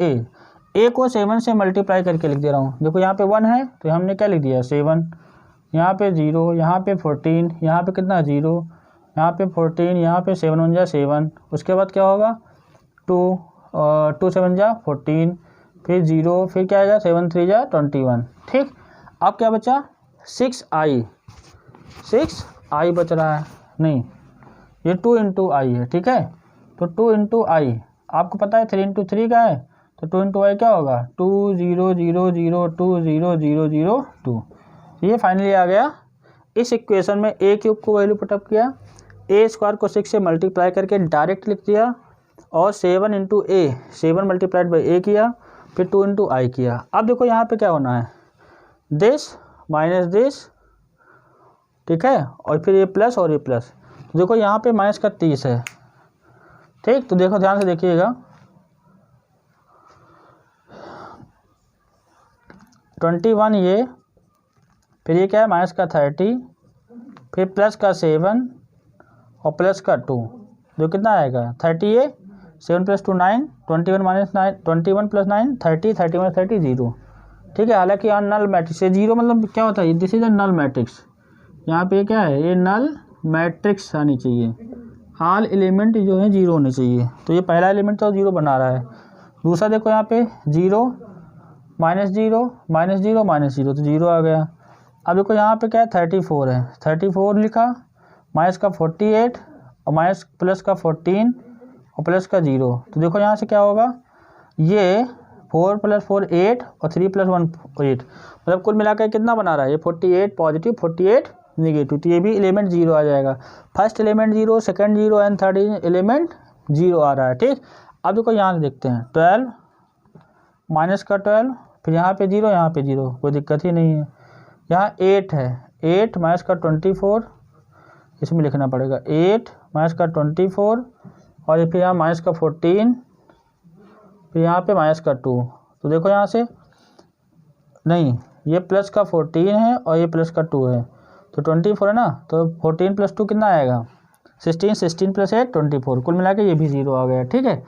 ए को 7 से मल्टीप्लाई करके लिख दे रहा हूँ। देखो यहाँ पे 1 है तो हमने क्या लिख दिया 7, यहाँ पे 0, यहाँ पे 14, यहाँ पे कितना 0, यहाँ पे 14, यहाँ पे 7 1 जा 7, उसके बाद क्या होगा 2 2 7 जा 14, फिर 0, फिर क्या आएगा 7 3 जा 21, ठीक। अब क्या बचा 6i बच रहा है, नहीं ये 2 इंटू आई है, ठीक है। तो 2 इंटू आई, आपको पता है 3 इंटू 3 का है, तो 2 इंटू आई क्या होगा 2 0 0 0 2 0 0 0 2। ये फाइनली आ गया। इस इक्वेशन में ए क्यूब को वैल्यू पुटअप किया, ए स्क्वायर को 6 से मल्टीप्लाई करके डायरेक्ट लिख दिया, और 7 इंटू ए 7 मल्टीप्लाइड बाई ए किया, फिर 2 इंटू आई किया। अब देखो यहाँ पे क्या होना है दिस माइनस दिस, ठीक है, और फिर ये प्लस और ये प्लस। तो देखो यहाँ पे माइनस का 30 है, ठीक। तो देखो ध्यान से देखिएगा 21 ये, फिर ये क्या है माइनस का 30, फिर प्लस का 7 और प्लस का 2, जो कितना आएगा 38, 7 + 2 9, 21 - 9 21 + 9 30, 31 30 0, ठीक है। हालांकि यहाँ नल मैट्रिक्स है, 0 मतलब क्या होता है this is a null matrix. यहाँ पे क्या है ये नल मैट्रिक्स आनी चाहिए, ऑल एलिमेंट जो है 0 होने चाहिए। तो ये पहला एलिमेंट तो 0 बना रहा है। दूसरा देखो यहाँ पे 0 -0 -0 -0, तो 0 आ गया। अब देखो यहाँ पे क्या है 34 है, 34 लिखा, माइनस का 48 और माइनस प्लस का 14 और प्लस का 0। तो देखो यहाँ से क्या होगा ये 4 + 4 8 और 3 + 1 8, मतलब कुल मिलाकर कितना बना रहा है ये 48 पॉजिटिव 48 नेगेटिव। तो ये भी एलिमेंट 0 आ जाएगा। First element 0, second 0 and third element 0 आ रहा है, ठीक। अब देखो यहाँ से देखते हैं 12 माइनस का 12, फिर यहाँ पे 0 यहाँ पे 0, कोई दिक्कत ही नहीं है। यहाँ 8 है, 8 माइनस का 24, इसमें लिखना पड़ेगा 8 माइनस का 24, और फिर यहाँ माइनस का 14, फिर यहाँ पे माइनस का 2। तो देखो यहाँ से नहीं ये प्लस का 14 है और ये प्लस का 2 है, तो 24 है ना, तो 14 + 2 कितना आएगा 16, 16 + 8 24, कुल मिला के ये भी 0 आ गया, ठीक है।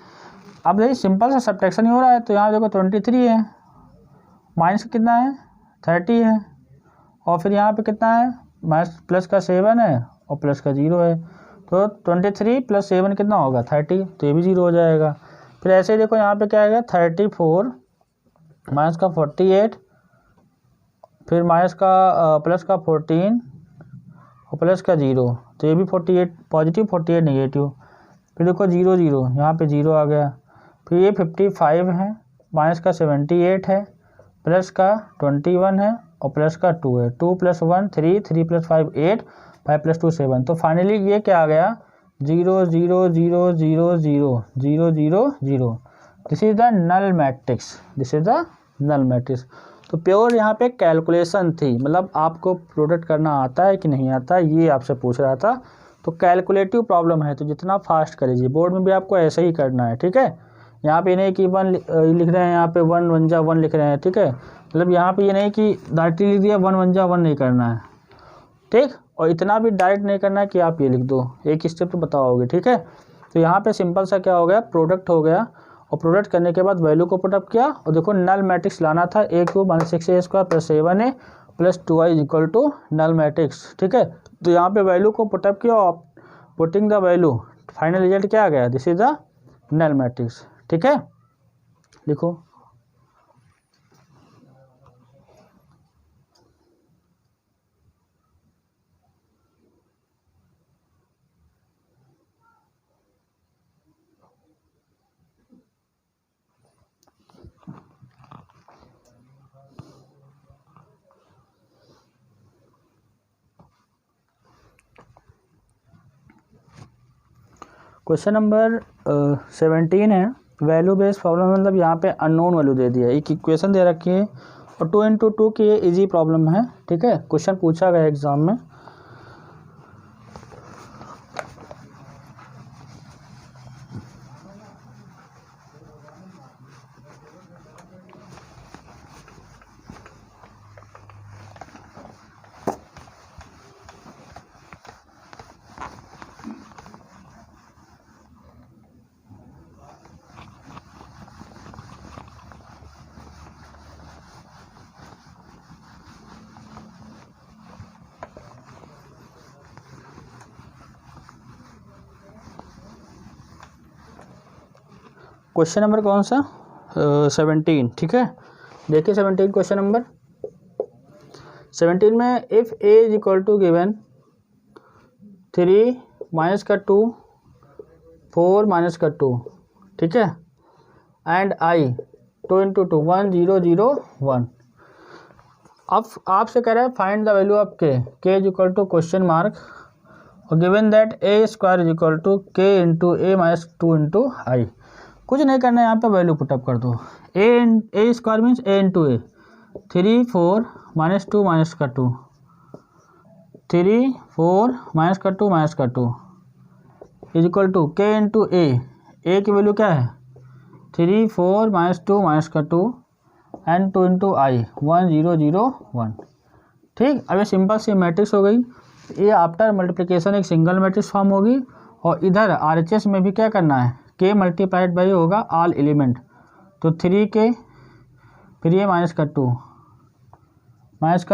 अब देखिए सिंपल सा सब्ट्रैक्शन ही हो रहा है। तो यहाँ देखो 23 है, माइनस कितना है 30 है, और फिर यहाँ पे कितना है माइनस प्लस का 7 है और प्लस का 0 है, तो 23 + 7 कितना होगा 30, तो ये भी 0 हो जाएगा। फिर ऐसे ही देखो यहाँ पे क्या आएगा 34 माइनस का 48, फिर माइनस का प्लस का 14 और प्लस का 0, तो ये भी 48 पॉजिटिव 48 नेगेटिव। फिर देखो 0 0 यहाँ पे 0 आ गया। फिर ये 55 है, माइनस का 78 है, प्लस का 21 है और प्लस का 2 है, 2 + 1 3, 3 + 5 8, 5 + 2 7। तो फाइनली ये क्या आ गया 0 0 0 0 0 0 0 0। This is the null matrix, this is the null matrix. तो प्योर यहाँ पे कैलकुलेशन थी, मतलब आपको प्रोडक्ट करना आता है कि नहीं आता ये आपसे पूछ रहा था। तो कैलकुलेटिव प्रॉब्लम है, तो जितना फास्ट कर लीजिए, बोर्ड में भी आपको ऐसे ही करना है, ठीक है। यहाँ पे नहीं कि 1 लिख रहे हैं, यहाँ पे 1 1 जा 1 लिख रहे हैं, ठीक है। मतलब यहाँ पे ये नहीं कि डायरेक्टली लिख दिया 1 1 जा 1 नहीं करना है, ठीक। और इतना भी डायरेक्ट नहीं करना है कि आप ये लिख दो, एक स्टेप तो बताओगे, ठीक है। तो यहाँ पे सिंपल सा क्या हो गया प्रोडक्ट हो गया, और प्रोडक्ट करने के बाद वैल्यू को पुटअप किया, और देखो नल मैट्रिक्स लाना था a cube - 6a² + 7a + 2i = null matrix, ठीक है। तो यहाँ पे वैल्यू को पुटअप किया और putting the value, final result क्या आ गया this is the null matrix, ठीक है। लिखो क्वेश्चन नंबर 17 है वैल्यू बेस्ड प्रॉब्लम। मतलब यहाँ पे अननोन वैल्यू दे दिया है, एक इक्वेशन दे रखी है और 2 × 2 की ये इजी प्रॉब्लम है, ठीक है। क्वेश्चन पूछा गया एग्जाम में। क्वेश्चन नंबर कौन सा 17, ठीक है। देखिए 17 क्वेश्चन नंबर 17 में if A is equal to given 3 minus का 2 4 माइनस का 2, ठीक है, एंड आई 2 इंटू 2 1 0 0 1। अब आपसे कह रहा है find the value of K is equal to question mark और given that A square is equal to K into A minus 2 into I. कुछ नहीं करना है, यहाँ पे वैल्यू पुटअप कर दो। ए स्क्वायर मीन्स ए इंटू ए, 3 4 माइनस 2 माइनस का 2, 3 4 माइनस का 2 माइनस का 2 is equal to K into ए की वैल्यू क्या है 3 4 माइनस 2 माइनस का 2 एंड 2 इंटू आई 1 0 0 1, ठीक। अब ये सिंपल सी मैट्रिक्स हो गई। ये आफ्टर मल्टीप्लिकेशन एक सिंगल मैट्रिक्स फॉर्म होगी और इधर RHS में भी क्या करना है, के मल्टीप्लाइड बाई होगा ऑल एलिमेंट, तो 3K फिर ये माइनस का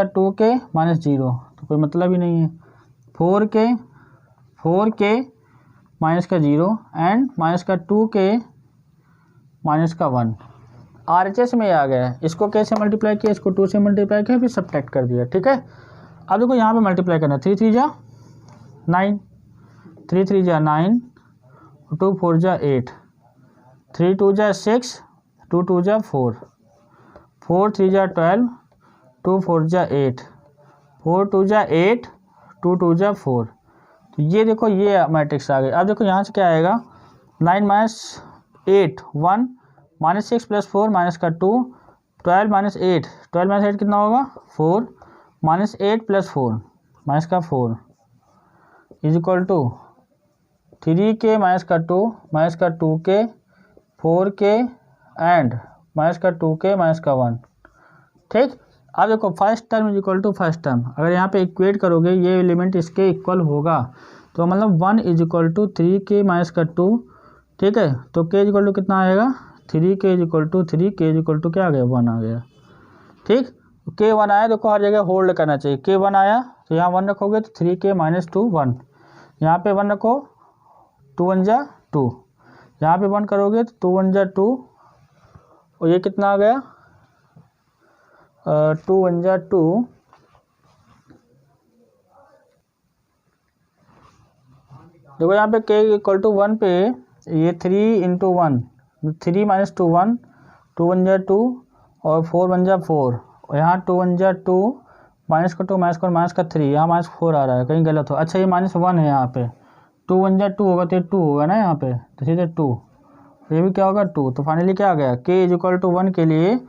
2 के माइनस 0, तो कोई मतलब ही नहीं है, 4K माइनस का 0 एंड माइनस का 2K माइनस का 1। RHS में आ गया है, इसको कैसे मल्टीप्लाई किया, इसको 2 से मल्टीप्लाई किया फिर सब्ट्रैक्ट कर दिया, ठीक है। अब देखो यहाँ पे मल्टीप्लाई करना, 3 3 जा 9, 3 3 जा 9, 2 4 जा 8, 3 2 जा 6, 2 2 जा 4, 4 3 जा 12, 2 4 जा 8, 4 2 जा 8, 2 2 जा 4। तो ये देखो ये मैट्रिक्स आ गई। अब देखो यहाँ से क्या आएगा, 9 माइनस 8 1 माइनस 6 प्लस 4 माइनस का 2, 12 माइनस 8, 12 माइनस 8 कितना होगा 4, माइनस 8 प्लस 4 माइनस का 4 is equal to 3K minus का 2 माइनस का 2K 4K एंड माइनस का 2K माइनस का 1, ठीक। अब देखो first term is equal to first term, अगर यहाँ पे इक्वेट करोगे ये एलिमेंट इसके इक्वल होगा, तो मतलब 1 is equal to 3K minus का 2, ठीक है। तो K इज इक्वल टू कितना आएगा 3K is equal to 3, K is equal to क्या आ गया 1 आ गया, ठीक। K 1 आया, देखो हर जगह होल्ड करना चाहिए, K 1 आया तो यहाँ 1 रखोगे तो 3K माइनस 2 1, यहाँ पे 1 रखो 2 1 जा 2, यहाँ पे 1 करोगे तो 2 1 जा 2 और ये कितना आ गया 2 1 जा 2, देखो यहाँ पे K इक्वल टू 1 पे ये 3 इंटू 1, 3 माइनस 2 1, 2 1 जा 2 और 4 1 जा 4 और यहाँ 2 1 जा 2 माइनस का 2 माइनस का 3, यहाँ माइनस 4 आ रहा है, कहीं गलत हो, अच्छा ये माइनस 1 है यहाँ पे, 2 1 जा 2 होगा तो 2 होगा ना यहाँ पे, तो सीधे 2, ये भी क्या होगा 2। तो फाइनली क्या आ गया K इज इक्वल टू 1 के लिए,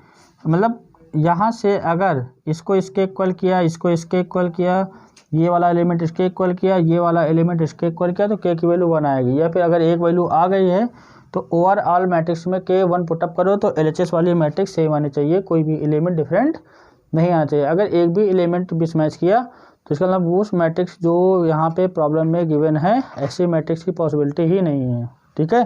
मतलब यहाँ से अगर इसको इसके इक्वल किया, इसको इसके इक्वल किया, ये वाला एलिमेंट इसके इक्वल किया, ये वाला एलिमेंट इसके इक्वल किया, तो K की वैल्यू 1 आएगी। या फिर अगर एक वैल्यू आ गई है तो ओवरऑल मैट्रिक्स में K 1 पुटअप करो तो LHS वाली मैट्रिक्स सेम आनी चाहिए, कोई भी एलिमेंट डिफरेंट नहीं आना चाहिए। अगर एक भी एलिमेंट मिसमैच किया तो इसका मतलब उस मैट्रिक्स जो यहाँ पे प्रॉब्लम में गिवन है ऐसी मैट्रिक्स की पॉसिबिलिटी ही नहीं है, ठीक है।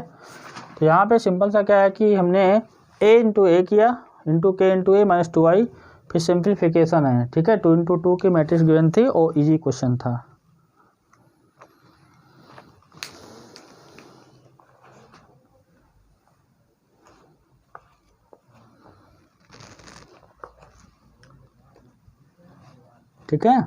तो यहाँ पे सिंपल सा क्या है कि हमने A इंटू ए किया into K into A minus 2i, फिर सिंप्लीफिकेशन है, ठीक है। 2 इंटू 2 की मैट्रिक्स गिवन थी और इजी क्वेश्चन था। ठीक है,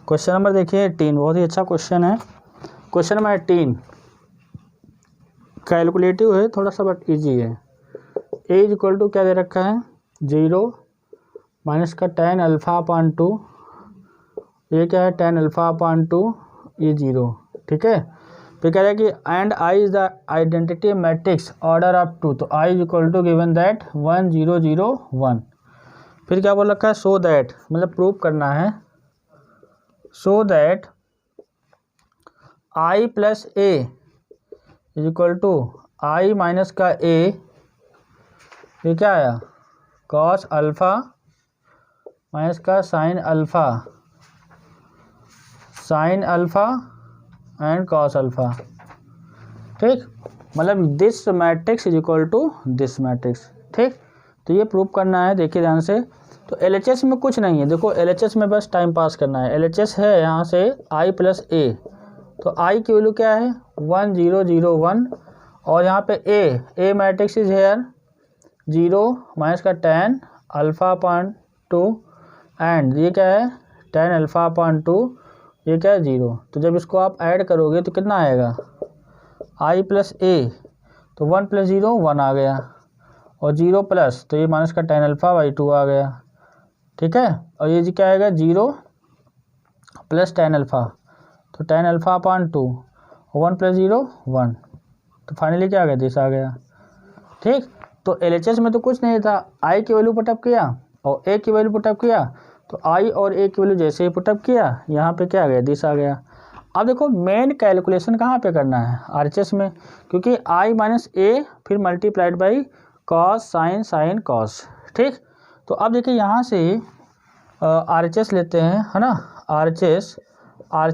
क्वेश्चन नंबर देखिए 18, बहुत ही अच्छा क्वेश्चन है। क्वेश्चन नंबर 18 कैलकुलेटिव है थोड़ा सा बट इजी है। ए इज इक्वल टू क्या दे रखा है 0 माइनस का tan अल्फ़ा अपॉन 2, ये क्या है tan अल्फ़ा अपॉन 2, ये 0, ठीक है। फिर कह रहा है कि and I is the identity matrix order of 2, तो I is equal to given that 1 0 0 1। फिर क्या बोल रखा है सो दैट, मतलब प्रूव करना है, so that I plus A is equal to I minus का ए, ये क्या आया कॉस अल्फ़ा माइनस का sine alpha sine alpha and cos alpha, ठीक। मतलब this matrix is equal to this matrix, ठीक। तो ये प्रूव करना है, देखिए ध्यान से। तो LHS में कुछ नहीं है, देखो LHS में बस टाइम पास करना है। LHS है यहाँ से i प्लस ए, तो i की वैल्यू क्या है 1 0 0 1, और यहाँ पे a matrix is hair 0 minus का tan अल्फ़ा अपॉन 2, एंड ये क्या है tan अल्फ़ा अपॉन 2, ये क्या है 0। तो जब इसको आप ऐड करोगे तो कितना आएगा i प्लस ए, तो 1 प्लस 0 1 आ गया, और 0 प्लस तो ये माइनस का tan अल्फ़ा बाई 2 आ गया, ठीक है। और ये जी क्या आएगा 0 प्लस tan अल्फ़ा, तो tan अल्फ़ा अपॉन 2, 1 प्लस 0 1, तो फाइनली क्या आ गया दिस आ गया, ठीक। तो LHS में तो कुछ नहीं था, i की वैल्यू पुटअप किया और a की वैल्यू पुटअप किया, तो i और a की वैल्यू जैसे ही पुटअप किया यहाँ पे क्या आ गया दिस आ गया। अब देखो मेन कैलकुलेशन कहाँ पे करना है RHS में, क्योंकि i माइनस ए फिर multiplied by cos sine sine cos, ठीक। तो अब देखिए यहाँ से RHS लेते हैं, है ना। RHS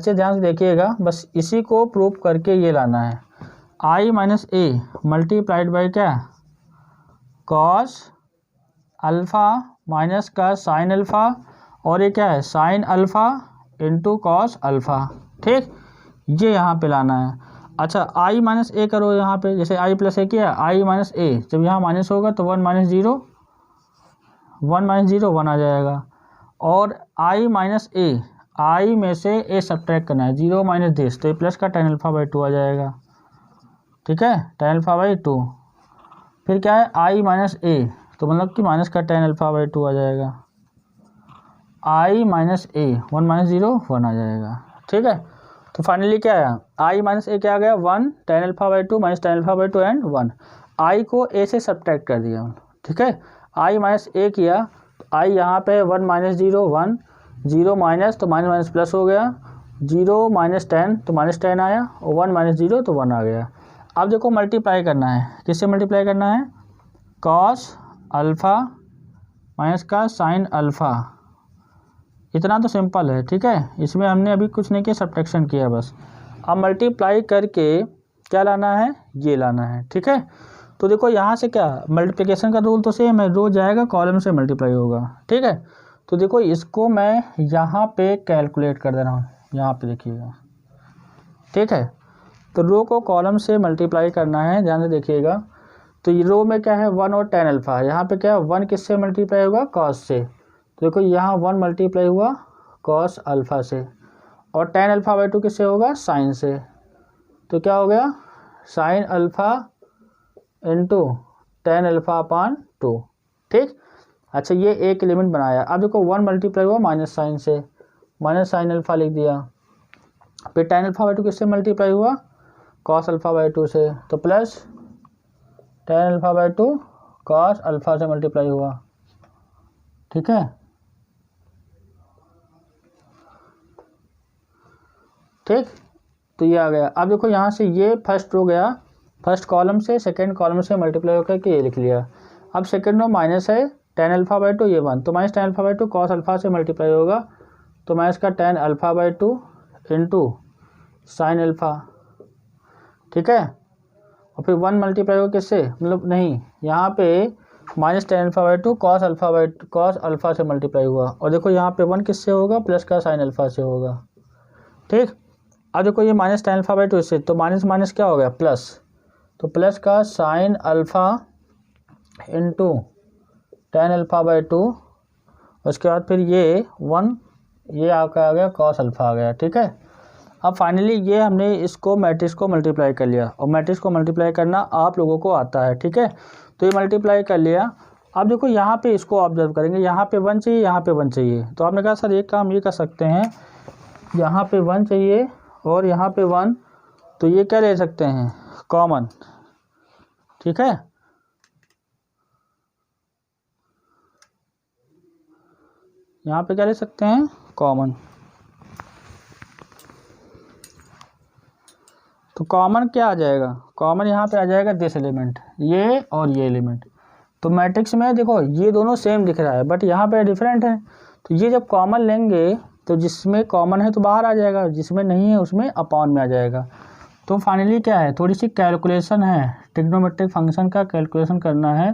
ध्यान से देखिएगा, बस इसी को प्रूव करके ये लाना है, i minus A multiplied by क्या कॉस अल्फ़ा माइनस का साइन अल्फ़ा, और ये क्या है sign alpha into cos alpha, ठीक। ये यहाँ पे लाना है। अच्छा i माइनस ए करो यहाँ पे, जैसे i प्लस ए किया, i माइनस ए, जब यहाँ माइनस होगा तो 1 माइनस 0 1 आ जाएगा, और i माइनस ए, i में से a सब्ट्रैक्ट करना है, 0 माइनस दिस, तो ये प्लस का tan अल्फ़ा बाई 2 आ जाएगा, ठीक है, tan अल्फ़ा बाई 2। फिर क्या है i माइनस ए, तो मतलब कि माइनस का tan अल्फ़ा बाई 2 आ जाएगा, i माइनस ए 1 माइनस 0 1 आ जाएगा, ठीक है। तो फाइनली क्या है i माइनस ए क्या आ गया 1 tan alpha by 2 minus tan alpha by 2 and 1, i को a से सब्ट्रैक्ट कर दिया, ठीक है। i माइनस ए किया, तो i यहाँ पे 1 माइनस 0 1, 0 माइनस तो माइनस माइनस प्लस हो गया, 0 माइनस 10 तो माइनस 10 आया, और 1 माइनस 0 तो 1 आ गया। अब देखो मल्टीप्लाई करना है, किससे मल्टीप्लाई करना है कॉस अल्फ़ा माइनस का साइन अल्फ़ा, इतना तो सिंपल है, ठीक है। इसमें हमने अभी कुछ नहीं किया, सब्ट्रैक्शन किया बस। अब मल्टीप्लाई करके क्या लाना है ये लाना है, ठीक है। तो देखो यहाँ से क्या मल्टीप्लिकेशन का रूल तो सेम है, रो जाएगा कॉलम से मल्टीप्लाई होगा, ठीक है। तो देखो इसको मैं यहाँ पे कैलकुलेट कर दे रहा हूँ, यहाँ पे देखिएगा, ठीक है। तो रो को कॉलम से मल्टीप्लाई करना है, ध्यान से देखिएगा। तो ये रो में क्या है 1 और tan अल्फ़ा, यहाँ पे क्या है 1 किससे मल्टीप्लाई होगा कॉस से, तो देखो यहाँ 1 मल्टीप्लाई हुआ कॉस अल्फ़ा से, और tan अल्फ़ा बाई 2 किससे होगा साइन से, तो क्या हो गया sign alpha into tan alpha upon 2, ठीक। अच्छा ये एक एलिमेंट बनाया। अब देखो 1 मल्टीप्लाई हुआ माइनस साइन से, माइनस साइन अल्फ़ा लिख दिया, फिर tan अल्फ़ा बाई 2 किससे मल्टीप्लाई हुआ कॉस अल्फ़ा बाई 2 से, तो plus tan alpha by 2 cos alpha से मल्टीप्लाई हुआ, ठीक है, ठीक। तो ये आ गया। अब देखो यहाँ से ये फर्स्ट रो गया, फर्स्ट कॉलम से सेकंड कॉलम से मल्टीप्लाई होकर के ये लिख लिया। अब सेकंड रो माइनस है tan अल्फ़ा बाई 2 ये 1, तो minus tan alpha by 2 cos alpha से मल्टीप्लाई होगा, तो माइनस का tan alpha by 2 into sine alpha, ठीक है। और फिर 1 मल्टीप्लाई होगा किससे, मतलब नहीं यहाँ पे minus tan alpha by 2 cos alpha से मल्टीप्लाई हुआ, और देखो यहाँ पे 1 किससे होगा प्लस का साइन अल्फ़ा से होगा, ठीक। अब देखो ये माइनस tan अल्फ़ा बाई 2 इससे, तो माइनस माइनस क्या हो गया प्लस, तो प्लस का sine alpha into tan alpha by 2, उसके बाद फिर ये 1 ये आपका आ गया कॉस अल्फ़ा आ गया, ठीक है। अब फाइनली ये हमने इसको मैट्रिक्स को मल्टीप्लाई कर लिया, और मैट्रिक्स को मल्टीप्लाई करना आप लोगों को आता है, ठीक है। तो ये मल्टीप्लाई कर लिया। अब देखो यहाँ पे इसको ऑब्जर्व करेंगे, यहाँ पे 1 चाहिए, यहाँ पे 1 चाहिए, तो आपने कहा सर एक काम ये कर सकते हैं, यहाँ पे 1 चाहिए और यहाँ पे 1, तो ये क्या ले सकते हैं कॉमन, ठीक है। यहाँ पे क्या ले सकते हैं कॉमन, तो कॉमन क्या आ जाएगा, कॉमन यहाँ पे आ जाएगा दिस एलिमेंट, ये और ये एलिमेंट। तो मैट्रिक्स में देखो ये दोनों सेम दिख रहा है, बट यहाँ पे डिफरेंट है, तो ये जब कॉमन लेंगे तो जिसमें कॉमन है तो बाहर आ जाएगा, जिसमें नहीं है उसमें अपॉन में आ जाएगा। तो फाइनली क्या है, थोड़ी सी कैलकुलेशन है, ट्रिग्नोमेट्रिक फंक्शन का कैलकुलेशन करना है।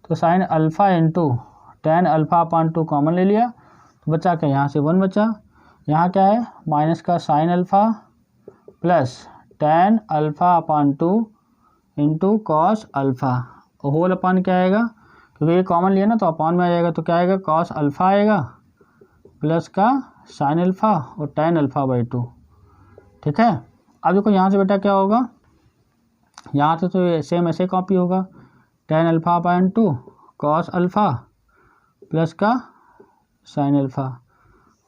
तो sine alpha into tan alpha upon 2 common ले लिया, तो बचा क्या, यहाँ से 1 बचा। यहाँ क्या है, माइनस का sine alpha plus tan alpha upon 2 into cos alpha, whole upon क्या आएगा, क्योंकि ये कॉमन लिया ना तो अपान में आ जाएगा, तो क्या आएगा, कॉस अल्फ़ा आएगा प्लस का साइन अल्फ़ा और टेन अल्फ़ा बाई 2। ठीक है, अब देखो यहाँ से बेटा क्या होगा, यहाँ से तो ये सेम ऐसे कॉपी होगा, ten alpha upon 2 cos alpha plus का साइन अल्फ़ा,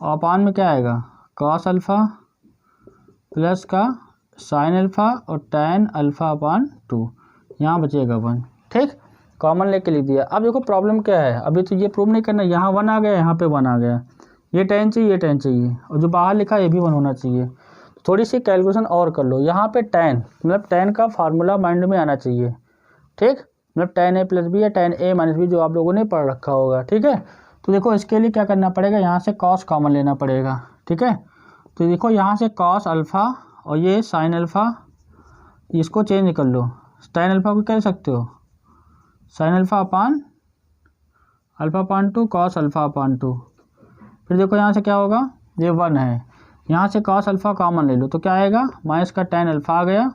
और अपान में क्या आएगा, कॉस अल्फ़ा प्लस का साइन अल्फ़ा और टेन अल्फ़ा अपान 2, यहाँ बचेगा 1। ठीक, कॉमन लेके लिख दिया। अब देखो प्रॉब्लम क्या है, अभी तो ये प्रूव नहीं करना, यहाँ 1 आ गया, यहाँ पे 1 आ गया, ये 10 चाहिए, ये 10 चाहिए, और जो बाहर लिखा है ये भी 1 होना चाहिए। थोड़ी सी कैलकुलेशन और कर लो, यहाँ पे 10 मतलब 10 का फार्मूला माइंड में आना चाहिए। ठीक, मतलब 10a प्लस बी या 10a माइनस बी, जो आप लोगों ने पढ़ रखा होगा। ठीक है, तो देखो इसके लिए क्या करना पड़ेगा, यहाँ से कॉस कॉमन लेना पड़ेगा। ठीक है, तो देखो यहाँ से कॉस अल्फ़ा और ये साइन अल्फ़ा, इसको चेंज कर लो, साइन अल्फ़ा को कह सकते हो sign alpha upon 2 cos alpha upon 2। फिर देखो यहाँ से क्या होगा, ये 1 है, यहाँ से कॉस अल्फ़ा कॉमन ले लो, तो क्या आएगा, माइनस का टेन अल्फ़ा आ गया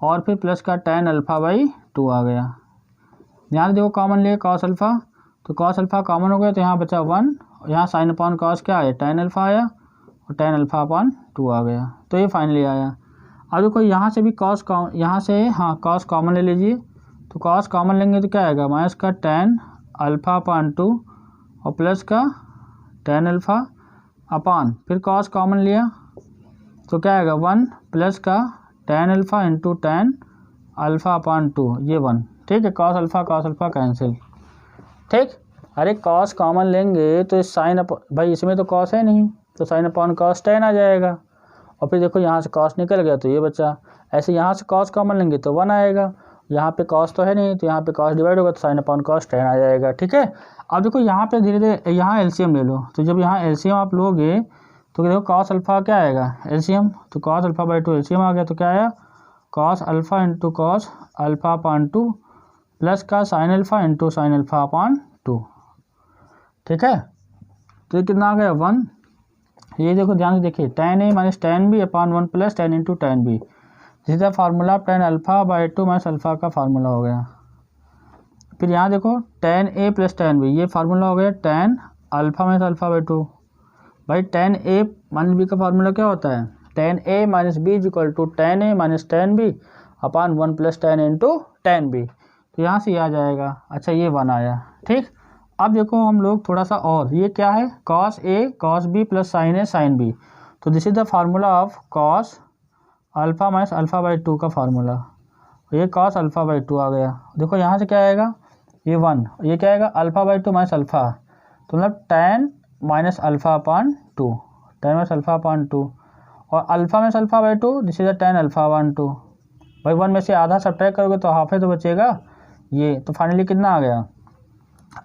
और फिर प्लस का टेन अल्फ़ा बाई 2 आ गया। यहाँ से देखो कॉमन लिए कॉस अल्फ़ा, तो कॉस अल्फ़ा कॉमन हो गया, तो यहाँ बचा 1, यहाँ साइन अपॉन कॉस क्या आया, टेन अल्फ़ा आया और टेन अल्फ़ा अपॉन 2 आ गया, तो ये फाइनली आया। अब देखो यहाँ से भी कॉस यहाँ से हाँ कॉस कॉमन ले लीजिए, तो कॉस कॉमन लेंगे तो क्या आएगा, माइनस का टेन अल्फ़ा अपान 2 और प्लस का टेन अल्फ़ा अपान, फिर कॉस कॉमन लिया तो क्या आएगा 1 प्लस का tan alpha into tan alpha upon 2, ये 1। ठीक है, कॉस अल्फ़ा कैंसिल। ठीक, अरे कॉस कॉमन लेंगे तो इस साइन भाई इसमें तो कॉस है नहीं, तो साइन अपॉन कॉस 10 आ जाएगा, और फिर देखो यहाँ से कॉस निकल गया तो ये बचा। ऐसे यहाँ से कॉस कॉमन लेंगे तो 1 आएगा, यहाँ पे कॉस तो है नहीं, तो यहाँ पे कॉस डिवाइड होगा तो साइन अपॉन कॉस 10 आ जाएगा। ठीक है, अब देखो यहाँ पे धीरे धीरे यहाँ एलसीएम ले लो, तो जब यहाँ एलसीएम आप लोगे तो देखो कॉस अल्फ़ा क्या आएगा, एलसीएम, तो कॉस अल्फ़ा बाई 2 एलसीएम आ गया, तो क्या आया, cos alpha into cos alpha upon 2 plus का sine alpha into sine alpha upon 2। ठीक है, तो ये कितना आ गया 1। ये देखो ध्यान से देखिए, tan A minus tan B upon 1 plus ten into ten B, जिसका formula tan alpha by 2 minus alpha का फार्मूला हो गया। फिर यहाँ देखो tan A plus tan B, ये फार्मूला हो गया tan alpha minus alpha by 2। भाई टेन ए माइनस बी का फार्मूला क्या होता है, tan A minus B is equal to tan A minus tan B upon 1 plus ten into ten B, तो यहाँ से ये आ जाएगा। अच्छा, ये 1 आया। ठीक, अब देखो हम लोग थोड़ा सा और, ये क्या है, cos A cos B plus sign A sine B, तो this is the formula of cos alpha minus alpha by 2 का फार्मूला, ये कॉस अल्फ़ा बाई 2 आ गया। देखो यहाँ से क्या आएगा, ये 1, ये क्या आएगा, अल्फ़ा बाई 2 माइनस अल्फ़ा, तो मतलब tan minus alpha upon 2, tan minus alpha upon 2, और alpha minus alpha by 2 this is the tan alpha upon 2। भाई 1 में से आधा सब्ट्रैक्ट करोगे तो हाफ है तो बचेगा ये, तो फाइनली कितना आ गया,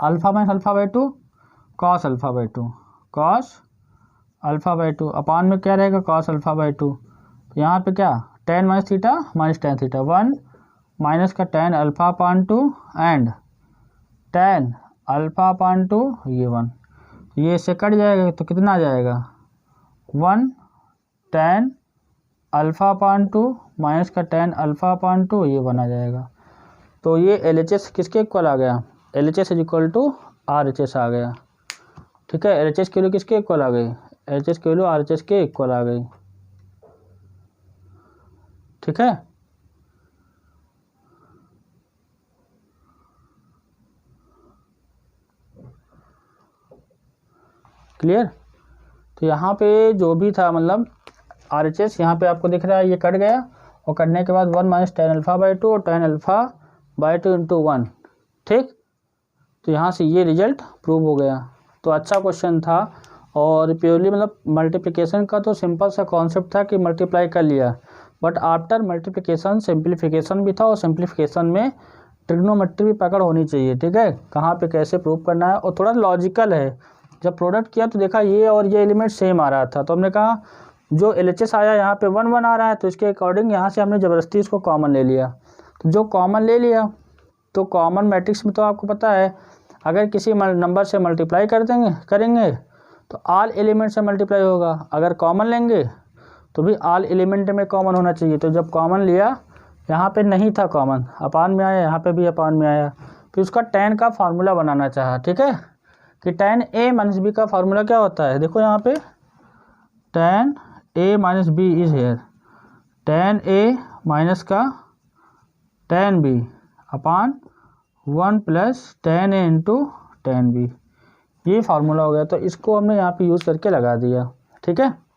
alpha minus alpha by 2 cos alpha by 2, cos alpha by 2 अपान में क्या रहेगा, कॉस अल्फ़ा बाई 2, तो यहाँ पे क्या, tan minus theta minus tan theta, 1 minus का tan alpha upon 2 and tan alpha upon 2, ये 1, ये इससे कट जाएगा तो कितना आ जाएगा, 1 टेन अल्फ़ा अपान 2 माइनस का टेन अल्फ़ा अपान 2, ये 1 आ जाएगा। तो ये LHS किसके इक्वल आ गया, LHS is equal to RHS आ गया। ठीक है, LHS की वैल्यू किसके इक्वल आ गई, LHS की वैल्यू RHS के इक्वल आ गई। ठीक है, क्लियर। तो यहाँ पे जो भी था मतलब RHS यहाँ पे आपको दिख रहा है, ये कट गया, और कटने के बाद 1 माइनस टेन अल्फ़ा बाई 2 और टेन अल्फ़ा बाई 2 इंटू 1। ठीक, तो यहाँ से ये रिजल्ट प्रूव हो गया। तो अच्छा क्वेश्चन था, और प्योरली मतलब मल्टीप्लिकेशन का तो सिंपल सा कॉन्सेप्ट था कि मल्टीप्लाई कर लिया, बट आफ्टर मल्टीप्लिकेशन सिंप्लीफिकेशन भी था, और सिंप्लीफिकेशन में ट्रिग्नोमेट्री भी पकड़ होनी चाहिए। ठीक है, कहाँ पे कैसे प्रूव करना है, और थोड़ा लॉजिकल है, जब प्रोडक्ट किया तो देखा ये और ये एलिमेंट सेम आ रहा था, तो हमने कहा जो LHS आया यहाँ पे 1 1 आ रहा है, तो इसके अकॉर्डिंग यहाँ से हमने ज़बरदस्ती इसको कॉमन ले लिया। तो जो कॉमन ले लिया तो कॉमन मैट्रिक्स में तो आपको पता है अगर किसी नंबर से मल्टीप्लाई करेंगे तो ऑल एलिमेंट से मल्टीप्लाई होगा, अगर कॉमन लेंगे तो भी ऑल एलिमेंट में कॉमन होना चाहिए। तो जब कॉमन लिया यहाँ पे नहीं था कॉमन, अपान में आया, यहाँ पे भी अपान में आया, फिर उसका tan का फार्मूला बनाना चाहा, ठीक है, कि tan a माइनस बी का फार्मूला क्या होता है। देखो यहाँ पे tan a minus B is here, tan a minus का tan b upon 1 plus tan a into tan b, ये फार्मूला हो गया। तो इसको हमने यहाँ पे यूज़ करके लगा दिया, ठीक है।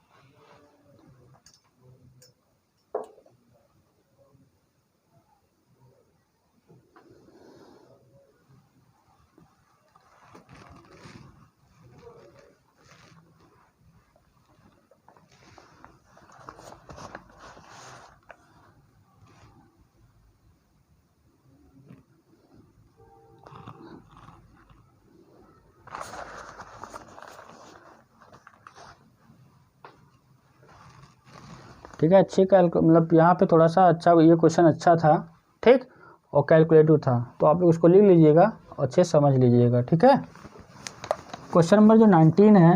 ठीक है, अच्छी मतलब यहाँ पे थोड़ा सा अच्छा ये क्वेश्चन अच्छा था, ठीक, और कैलकुलेटिव था, तो आप उसको लिख लीजिएगा और अच्छे समझ लीजिएगा, ठीक है। क्वेश्चन नंबर जो 19 है,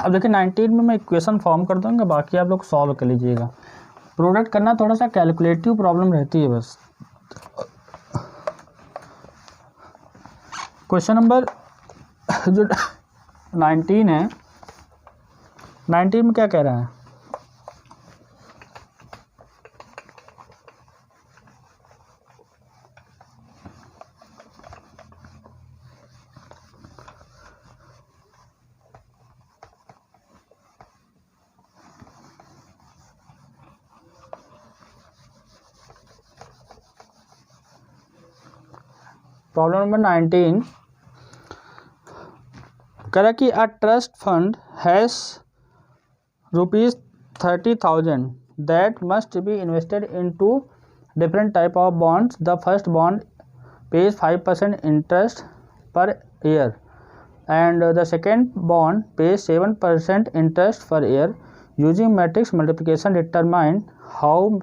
अब देखिए 19 में मैं इक्वेशन फॉर्म कर दूँगा, बाकी आप लोग सॉल्व कर लीजिएगा। प्रोडक्ट करना थोड़ा सा कैलकुलेटिव प्रॉब्लम रहती है बस। क्वेश्चन नंबर जो 19 है, 19 में क्या कह रहा है, प्रॉब्लम नंबर 19 कह रहा कि a trust fund has ₹30,000 that must be invested into different type of bonds. The first bond pays 5% interest per year and the second bond pays 7% interest per year. Using matrix multiplication, determine how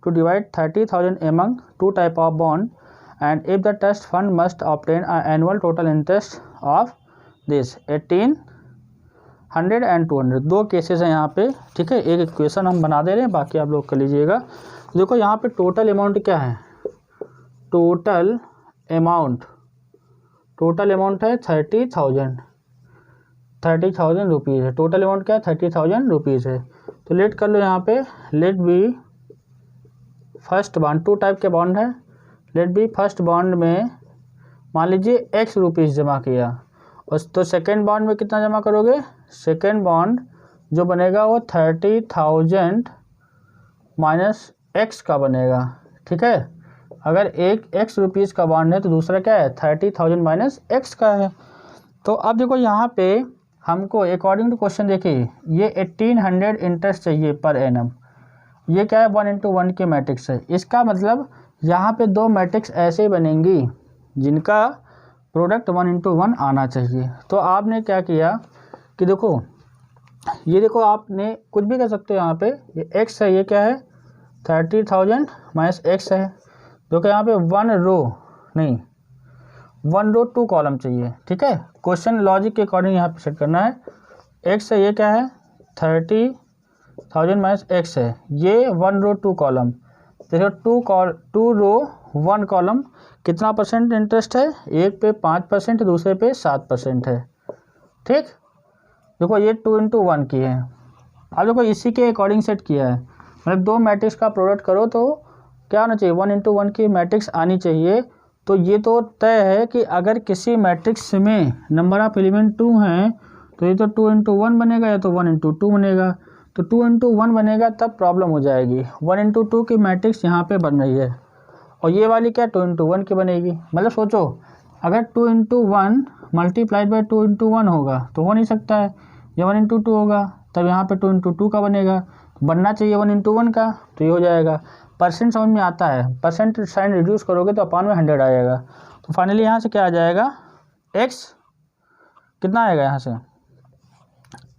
to divide 30,000 among two type of bond, and if the trust fund must obtain an annual total interest of this 1800 and 200। दो cases हैं यहाँ पे, ठीक है। एक equation हम बना दे रहे हैं, बाकी आप लोग कर लीजिएगा। देखो यहाँ पे टोटल अमाउंट क्या है, टोटल अमाउंट है 30,000 रुपीज़ है। टोटल अमाउंट क्या है, 30,000 रुपीज़ है। तो लेट कर लो यहाँ पे, let be first bond, two type के बॉन्ड है। लेट बी फर्स्ट बॉन्ड में मान लीजिए x रुपीज़ जमा किया, और तो सेकेंड बॉन्ड में कितना जमा करोगे, सेकेंड बॉन्ड जो बनेगा वो 30,000 माइनस x का बनेगा, ठीक है। अगर एक x रुपीज़ का बॉन्ड है तो दूसरा क्या है, 30,000 माइनस x का है। तो अब देखो यहाँ पे हमको अकॉर्डिंग टू क्वेश्चन देखिए ये 1800 इंटरेस्ट चाहिए पर एनम। ये क्या है, 1:1 की मैट्रिक्स है। इसका मतलब यहाँ पे दो मैट्रिक्स ऐसे बनेंगी जिनका प्रोडक्ट 1:1 आना चाहिए। तो आपने क्या किया कि देखो ये देखो, आपने कुछ भी कर सकते हो। यहाँ पे ये x है, ये क्या है 30,000 माइनस x है। देखो यहाँ पे 1 रो 2 कॉलम चाहिए, ठीक है। क्वेश्चन लॉजिक के अकॉर्डिंग यहाँ पे सेट करना है। x है, ये क्या है 30,000 माइनस x है, ये 1 रो 2 कॉलम। देखो 2 रो 1 कॉलम कितना परसेंट इंटरेस्ट है, एक पे 5%, दूसरे पे 7% है, ठीक। देखो ये 2:1 की है। अब देखो इसी के अकॉर्डिंग सेट किया है, मतलब दो मैट्रिक्स का प्रोडक्ट करो तो क्या होना चाहिए, 1:1 की मैट्रिक्स आनी चाहिए। तो ये तो तय है कि अगर किसी मैट्रिक्स में नंबर ऑफ एलिमेंट 2 हैं तो ये तो 2:1 बनेगा या तो 1:2 बनेगा। तो 2:1 बनेगा तब प्रॉब्लम हो जाएगी। 1:2 की मैट्रिक्स यहाँ पे बन रही है और ये वाली क्या 2:1 की बनेगी। मतलब सोचो अगर 2:1 मल्टीप्लाइड बाई 2:1 होगा तो हो नहीं सकता है, ये 1:2 होगा, तब यहाँ पे 2:2 का बनेगा, बनना चाहिए 1:1 का, तो ये हो जाएगा। परसेंट समझ में आता है, परसेंट साइन रिड्यूस करोगे तो अपान में 100 आएगा। तो फाइनली यहाँ से क्या आ जाएगा, x कितना आएगा, यहाँ से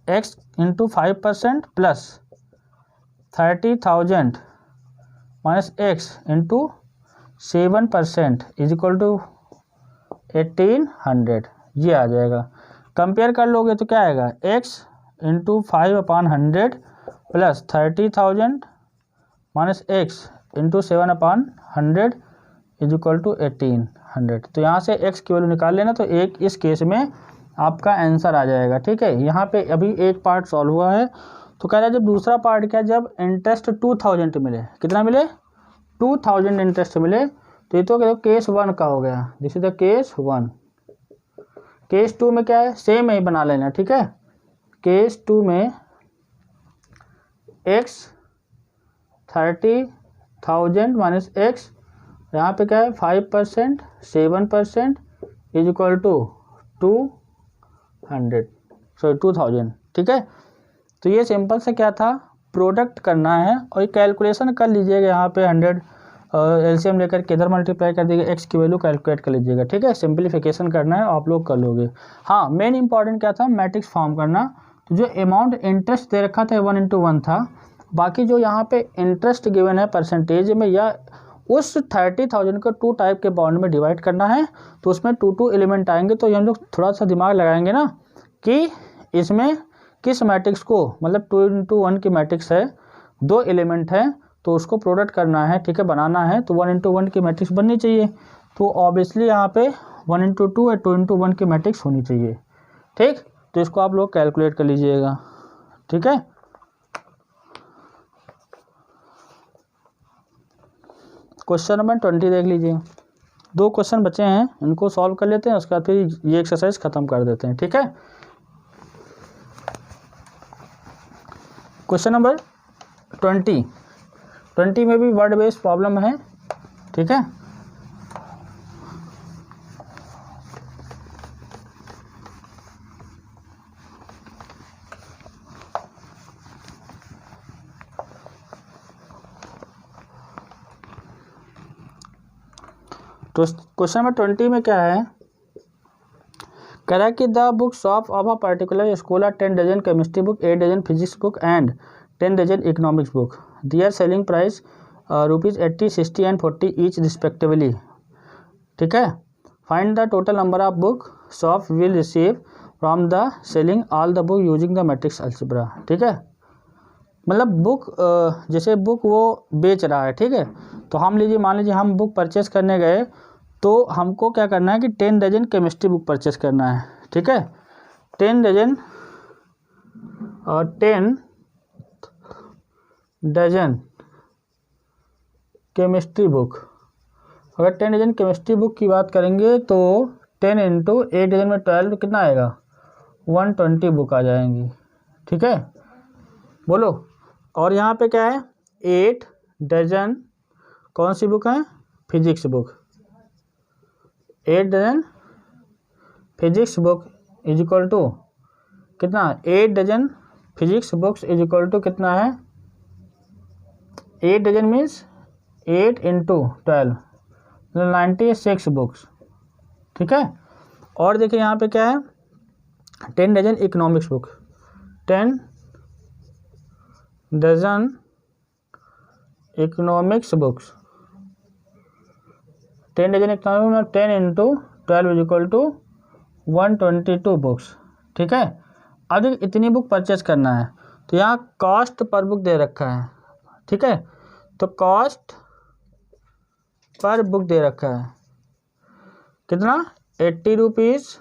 x into 5% plus 30,000 minus x into 7% is equal to 1800, ये आ जाएगा। कंपेयर कर लोगे तो क्या आएगा, x into 5/100 plus 30,000 minus x into 7/100 is equal to 1800। तो यहाँ से x की वैल्यू निकाल लेना, तो एक इस केस में आपका आंसर आ जाएगा। ठीक है, यहाँ पे अभी एक पार्ट सॉल्व हुआ है। तो कह रहा है जब दूसरा पार्ट क्या, जब इंटरेस्ट 2000 मिले, कितना मिले 2000 इंटरेस्ट मिले, तो ये तो केस 1 का हो गया, this is the case 1। Case 2 में क्या है, सेम ही बना लेना। ठीक है, केस 2 में x 30,000 माइनस x, यहाँ पे क्या है 5% 7% इज इक्वल टू 2000। ठीक है, तो ये सिंपल से क्या था, प्रोडक्ट करना है और ये कैलकुलेशन कर लीजिएगा। यहाँ पे 100 एलसीएम लेकर के इधर मल्टीप्लाई कर दीजिएगा, x की वैल्यू कैलकुलेट कर लीजिएगा। ठीक है, सिंप्लीफिकेशन करना है, आप लोग कर लोगे। हाँ, मेन इंपॉर्टेंट क्या था, मैट्रिक्स फॉर्म करना। तो जो अमाउंट इंटरेस्ट दे रखा था 1:1 था, बाकी जो यहाँ पे इंटरेस्ट गिवन है परसेंटेज में, या उस 30,000 को 2 टाइप के बॉन्ड में डिवाइड करना है, तो उसमें 2 एलिमेंट आएंगे। तो हम लोग थोड़ा सा दिमाग लगाएंगे ना कि इसमें किस मैट्रिक्स को, मतलब 2:1 की मैट्रिक्स है, 2 एलिमेंट है, तो उसको प्रोडक्ट करना है। ठीक है, बनाना है, तो 1:1 की मैट्रिक्स बननी चाहिए। तो ऑब्वियसली यहाँ पे 1:2 या 2:1 की मैट्रिक्स होनी चाहिए। ठीक, तो इसको आप लोग कैलकुलेट कर लीजिएगा। ठीक है, क्वेश्चन नंबर 20 देख लीजिए। 2 क्वेश्चन बचे हैं, इनको सॉल्व कर लेते हैं, उसके बाद फिर ये एक्सरसाइज खत्म कर देते हैं। ठीक है, क्वेश्चन नंबर 20 में भी वर्ड बेस्ड प्रॉब्लम है। ठीक है, तो क्वेश्चन नंबर 20 में क्या है, कह रहा है कि the books of a particular school are 10 dozen chemistry book, 8 dozen physics book and 10 dozen economics book. Their selling price ₹80, 60 and 40 each respectively. ठीक है, find the total number of book shop will receive from the selling all the book using the matrix algebra. ठीक है, मतलब book जैसे book वो बेच रहा है। ठीक है, तो हम मान लीजिए हम बुक परचेस करने गए, तो हमको क्या करना है कि 10 डजन केमिस्ट्री बुक परचेस करना है। ठीक है, 10 डजन और 10 डजन केमिस्ट्री बुक। अगर 10 डजन केमिस्ट्री बुक की बात करेंगे तो 10 इंटू 8 डजन में 12, तो कितना आएगा 120 बुक आ जाएंगी। ठीक है, बोलो। और यहाँ पे क्या है 8 डजन कौन सी बुक है, physics book. 8 dozen physics book is equal to कितना, 8 dozen physics books is equal to कितना है, 8 डजन मीन्स 8 इंटू 12 96 बुक्स। ठीक है, और देखिए यहाँ पे क्या है 10 dozen economics book, 10 dozen economics books, 10 dozen economics में 10 into 12 is equal to 122 books. ठीक है, अब इतनी बुक परचेस करना है, तो यहाँ कॉस्ट पर बुक दे रखा है। ठीक है, तो कॉस्ट पर बुक दे रखा है कितना, 80 rupees,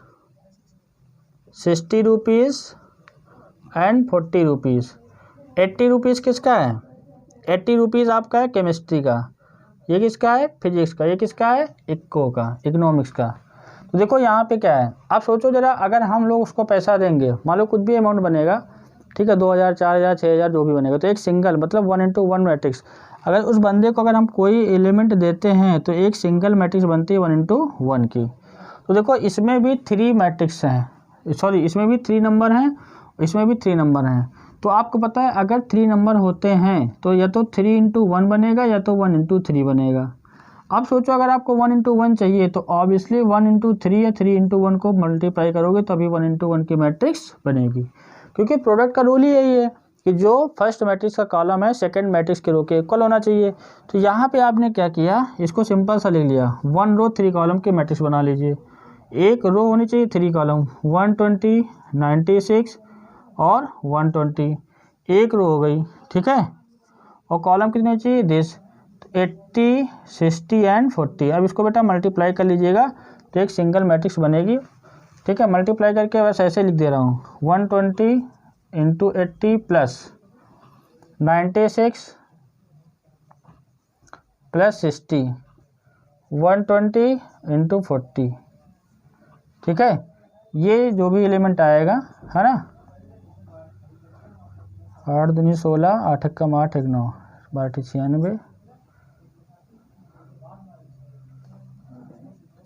60 rupees and 40 rupees. 80 rupees किसका है, 80 रुपीज़ आपका है केमिस्ट्री का, ये किसका है फिजिक्स का, ये किसका है इकोनॉमिक्स का। तो देखो यहाँ पे क्या है, आप सोचो जरा, अगर हम लोग उसको पैसा देंगे, मान लो कुछ भी अमाउंट बनेगा, ठीक है 2000 4000 6000 जो भी बनेगा, तो एक सिंगल मतलब 1:1 मैट्रिक्स, अगर उस बंदे को अगर हम कोई एलिमेंट देते हैं तो एक सिंगल मैट्रिक्स बनती है 1:1 की। तो देखो इसमें भी 3 मैट्रिक्स हैं, सॉरी इसमें भी 3 नंबर हैं, इसमें भी 3 नंबर हैं। तो आपको पता है अगर 3 नंबर होते हैं तो या तो 3:1 बनेगा या तो 1:3 बनेगा। अब सोचो अगर आपको 1:1 चाहिए तो ऑब्वियसली 1:3 या 3:1 को मल्टीप्लाई करोगे तभी 1:1 की मैट्रिक्स बनेगी। क्योंकि प्रोडक्ट का रूल ही यही है कि जो फर्स्ट मैट्रिक्स का कॉलम है सेकंड मैट्रिक्स के रो के इक्वल होना चाहिए। तो यहाँ पे आपने क्या किया, इसको सिंपल सा लिख लिया, 1 रो 3 कॉलम के मैट्रिक्स बना लीजिए। एक रो होनी चाहिए 3 कॉलम, 120, 96 और 120, एक रो हो गई, ठीक है। और कॉलम कितने चाहिए, दिस 80, 60 एंड 40। अब इसको बेटा मल्टीप्लाई कर लीजिएगा तो एक सिंगल मैट्रिक्स बनेगी, ठीक है। मल्टीप्लाई करके बस ऐसे लिख दे रहा हूँ, 120 इंटू 80 प्लस 96 प्लस 60, 120 इंटू 40, ठीक है। ये जो भी एलिमेंट आएगा, है ना, 8 दूनी 16, 8 कम 8 1 9, 12 96,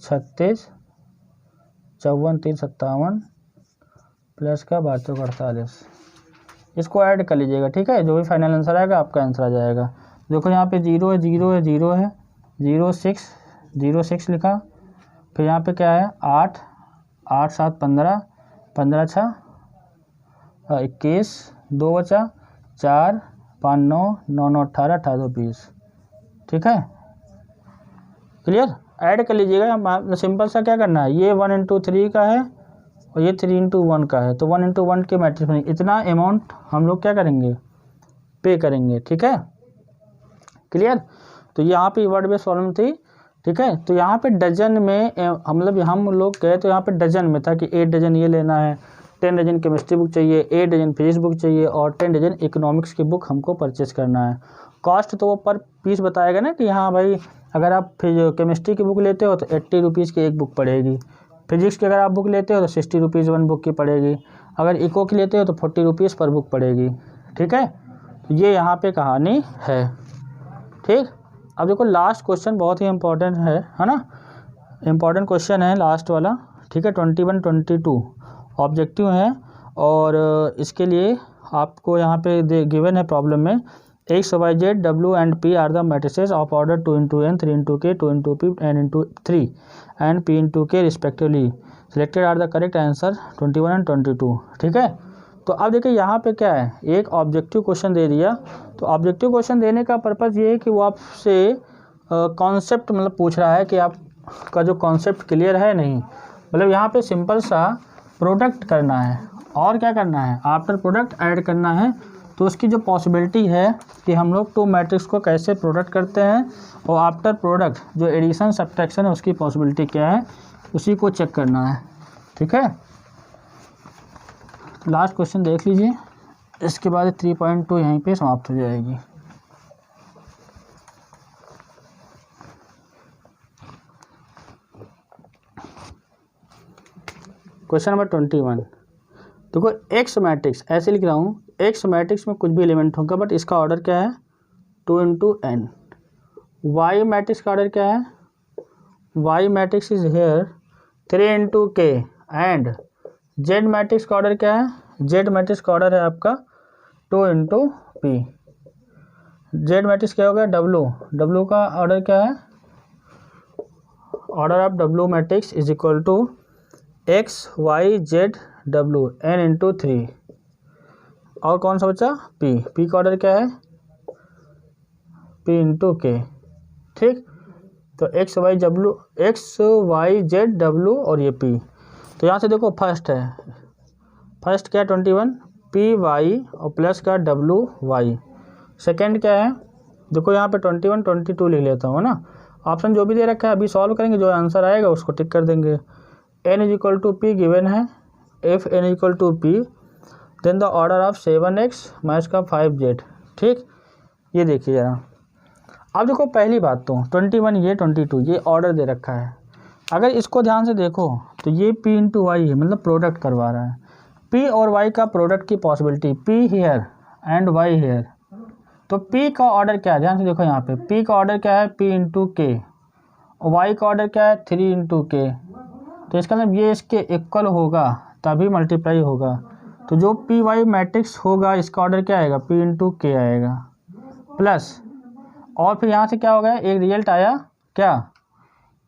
36, 54 3 57 प्लस का 12 48, इसको ऐड कर लीजिएगा, ठीक है। जो भी फाइनल आंसर आएगा आपका आंसर आ जाएगा। देखो यहाँ पे 0 है, 0 है, 0 है, 06 लिखा। फिर यहाँ पे क्या है, 8, 8 7 15, 15 6 21, 2 बचा, 4 5 9 9 9 18, 18 2 20, ठीक है। क्लियर, ऐड कर लीजिएगा। सिंपल सा क्या करना है, ये 1 इंटू 3 का है और ये 3 इंटू 1 का है, तो 1 इंटू 1 के मैट्रिक्स बनेंगे। इतना अमाउंट हम लोग क्या करेंगे, पे करेंगे, ठीक है। क्लियर, तो यहाँ पे वर्ड बेस्ड प्रॉब्लम थी, ठीक है। तो यहाँ पे डजन में मतलब हम लोग गए तो यहाँ पे डजन में था कि 8 डजन ये लेना है, 10 डजन केमिस्ट्री बुक चाहिए, 8 डजन फिजिक्स बुक चाहिए और 10 डजन इकोनॉमिक्स की बुक हमको परचेस करना है। कॉस्ट तो वो पर पीस बताएगा ना कि हाँ भाई, अगर आप केमिस्ट्री की बुक लेते हो तो 80 रुपीज़ की एक बुक पड़ेगी, फिजिक्स की अगर आप बुक लेते हो तो 60 रुपीज़ 1 बुक की पड़ेगी, अगर इको की लेते हो तो 40 रुपीज़ पर बुक पड़ेगी, ठीक है। तो ये यहाँ पे कहानी है, ठीक। अब देखो लास्ट क्वेश्चन बहुत ही इम्पोर्टेंट है ना, इम्पोर्टेंट क्वेश्चन है लास्ट वाला, ठीक है। 21 22 ऑब्जेक्टिव है और इसके लिए आपको यहाँ पे गिवन है प्रॉब्लम में, X Y Z W and P are the matrices of order 2 into N, 3 into K, 2 into P, N into 3 and P into K respectively. Selected are the correct answer 21 and 22, ठीक है। तो अब देखिए यहाँ पे क्या है, एक ऑब्जेक्टिव क्वेश्चन दे दिया। तो ऑब्जेक्टिव क्वेश्चन देने का पर्पज़ ये है कि वो आपसे कॉन्सेप्ट मतलब पूछ रहा है कि आपका जो कॉन्सेप्ट क्लियर है नहीं। मतलब यहाँ पे सिंपल सा प्रोडक्ट करना है और क्या करना है, आफ्टर प्रोडक्ट ऐड करना है। तो उसकी जो पॉसिबिलिटी है कि हम लोग 2 मैट्रिक्स को कैसे प्रोडक्ट करते हैं और आफ्टर प्रोडक्ट जो एडिशन सब्ट्रैक्शन है उसकी पॉसिबिलिटी क्या है, उसी को चेक करना है, ठीक है। लास्ट क्वेश्चन देख लीजिए, इसके बाद 3.2 यहीं पे समाप्त हो जाएगी। क्वेश्चन नंबर 21, देखो एक्स मैट्रिक्स ऐसे लिख रहा हूँ, एक्स मैट्रिक्स में कुछ भी एलिमेंट होगा बट इसका ऑर्डर क्या है 2 इंटू एन। वाई मैट्रिक्स का ऑर्डर क्या है, Y matrix is here 3 into K and Z matrix का ऑर्डर क्या है, जेड मैट्रिक्स का ऑर्डर है आपका 2 इंटू पी। जेड मैट्रिक्स क्या होगा, डब्लू, डब्लू का ऑर्डर क्या है, order of W matrix is equal to X Y Z W N into 3। और कौन सा बचा, पी, पी का ऑर्डर क्या है, पी इंटू के, ठीक। तो X Y W, X Y Z W और ये पी। तो यहाँ से देखो फर्स्ट है, फर्स्ट क्या है 21 पी वाई और प्लस का डब्लू वाई। सेकेंड क्या है, देखो यहाँ पे 21 22 लिख लेता हूँ ना, ऑप्शन जो भी दे रखा है अभी सॉल्व करेंगे, जो आंसर आएगा उसको टिक कर देंगे। N is equal to P given है, if N is equal to P, then the order of 7x minus का 5z, ठीक। ये देखिए जरा, अब देखो पहली बात तो 21 ये 22 ये ऑर्डर दे रखा है। अगर इसको ध्यान से देखो तो ये p इंटू वाई है, मतलब प्रोडक्ट करवा रहा है। p और y का प्रोडक्ट की possibility, p here and y here. तो p का ऑर्डर क्या है, ध्यान से देखो यहाँ पे p का ऑर्डर क्या है, p इंटू के, और y का ऑर्डर क्या है 3 इंटू के। तो इसका मतलब ये इसके इक्वल होगा तभी मल्टीप्लाई होगा। तो जो पी वाई मैट्रिक्स होगा इसका ऑर्डर क्या आएगा, p इंटू के आएगा प्लस, और फिर यहाँ से क्या हो गया, एक रिजल्ट आया क्या,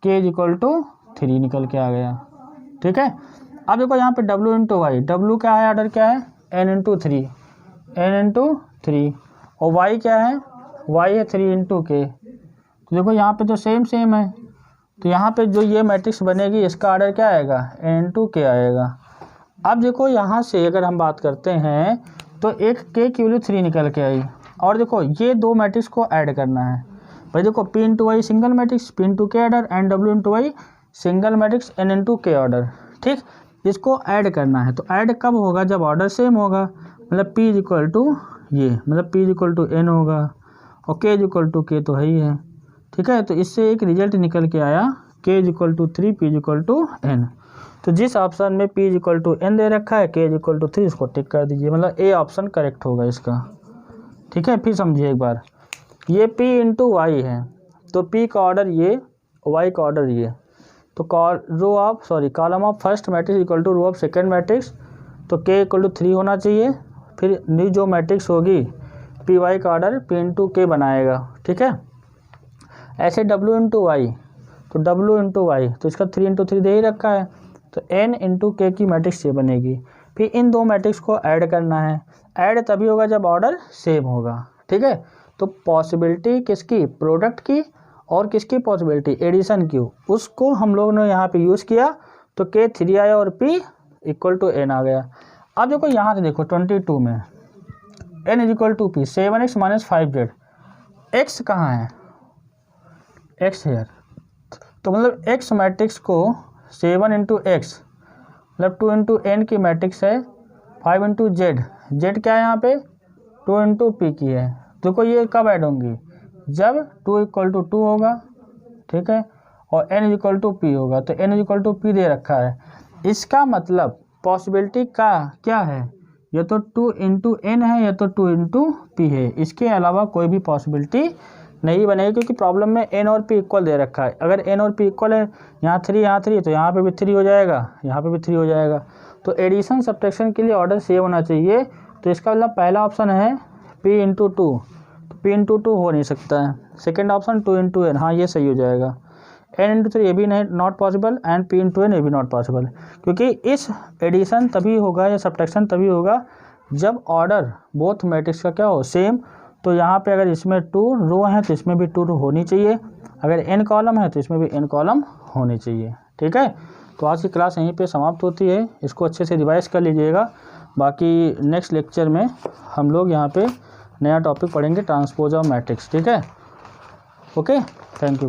k इज इक्वल टू 3 निकल के आ गया, ठीक है। अब देखो यहाँ पे w इंटू वाई, डब्लू क्या है, ऑर्डर क्या है n×3 n×3 और y क्या है, y है 3×k। तो देखो यहाँ पे तो सेम है, तो यहाँ पे जो ये मैट्रिक्स बनेगी इसका ऑर्डर क्या आएगा, n×k आएगा। अब देखो यहाँ से अगर हम बात करते हैं तो एक k की वैल्यू 3 निकल के आई, और देखो ये दो मैट्रिक्स को ऐड करना है भाई। देखो p×y single matrix p×k order and w×y single matrix n×k order, ठीक। इसको ऐड करना है, तो ऐड कब होगा, जब ऑर्डर सेम होगा, मतलब p इक्वल टू ये, मतलब p इक्वल टू n होगा और k इक्वल टू k तो है ही है, ठीक है। तो इससे एक रिजल्ट निकल के आया k equal to 3 p equal to n। तो जिस ऑप्शन में p इक्वल टू n दे रखा है, k इक्वल टू 3, इसको टिक कर दीजिए, मतलब ए ऑप्शन करेक्ट होगा इसका, ठीक है। फिर समझिए एक बार, ये p×y है, तो p का ऑर्डर ये, y का ऑर्डर ये, तो column of first matrix equal to row of second matrix, तो k इक्वल टू 3 होना चाहिए। फिर न्यू जो मैट्रिक्स होगी py का ऑर्डर p×k बनाएगा, ठीक है। ऐसे w×y, तो w×y, तो इसका 3×3 दे ही रखा है, तो n×k की मैट्रिक्स ये बनेगी। फिर इन दो मैट्रिक्स को ऐड करना है, ऐड तभी होगा जब ऑर्डर सेम होगा, ठीक है। तो पॉसिबिलिटी किसकी, प्रोडक्ट की, और किसकी पॉसिबिलिटी, एडिशन की, उसको हम लोग ने यहाँ पे यूज़ किया, तो k 3 आया और p इक्वल टू n आ गया। अब देखो यहाँ से देखो 22 में n equal to p 7x minus 5z, x कहाँ है, x हेयर, तो मतलब x मैट्रिक्स को 7×x मतलब 2×n की मैट्रिक्स है, 5×z, z क्या है यहाँ पे 2×p की है। देखो ये कब ऐड होंगी, जब 2 इक्वल टू 2 होगा, ठीक है, और n इक्वल टू p होगा, तो n इक्वल टू p दे रखा है। इसका मतलब पॉसिबिलिटी का क्या है, या तो 2×n है या तो 2×p है, इसके अलावा कोई भी पॉसिबिलिटी नहीं बनेगी, क्योंकि प्रॉब्लम में n और p इक्वल दे रखा है। अगर n और p इक्वल है, यहाँ 3 तो यहाँ पे भी 3 हो जाएगा, यहाँ पे भी 3 हो जाएगा। तो एडिशन सब्ट्रैक्शन के लिए ऑर्डर सेम होना चाहिए, तो इसका मतलब पहला ऑप्शन है p×2, तो p×2 हो नहीं सकता है। सेकेंड ऑप्शन 2×n, हाँ ये सही हो जाएगा। n×3 ये भी नहीं, नॉट पॉसिबल, एंड p×n ये भी नॉट पॉसिबल, क्योंकि इस एडिशन तभी होगा या सब्ट्रैक्शन तभी होगा जब ऑर्डर बोथ मैट्रिक्स का क्या हो, सेम। तो यहाँ पे अगर इसमें 2 रो हैं तो इसमें भी 2 रो होनी चाहिए, अगर n कॉलम है तो इसमें भी n कॉलम होनी चाहिए, ठीक है। तो आज की क्लास यहीं पे समाप्त होती है, इसको अच्छे से रिवाइज कर लीजिएगा। बाकी नेक्स्ट लेक्चर में हम लोग यहाँ पे नया टॉपिक पढ़ेंगे, ट्रांसपोज ऑफ मैट्रिक्स, ठीक है। Okay, thank you.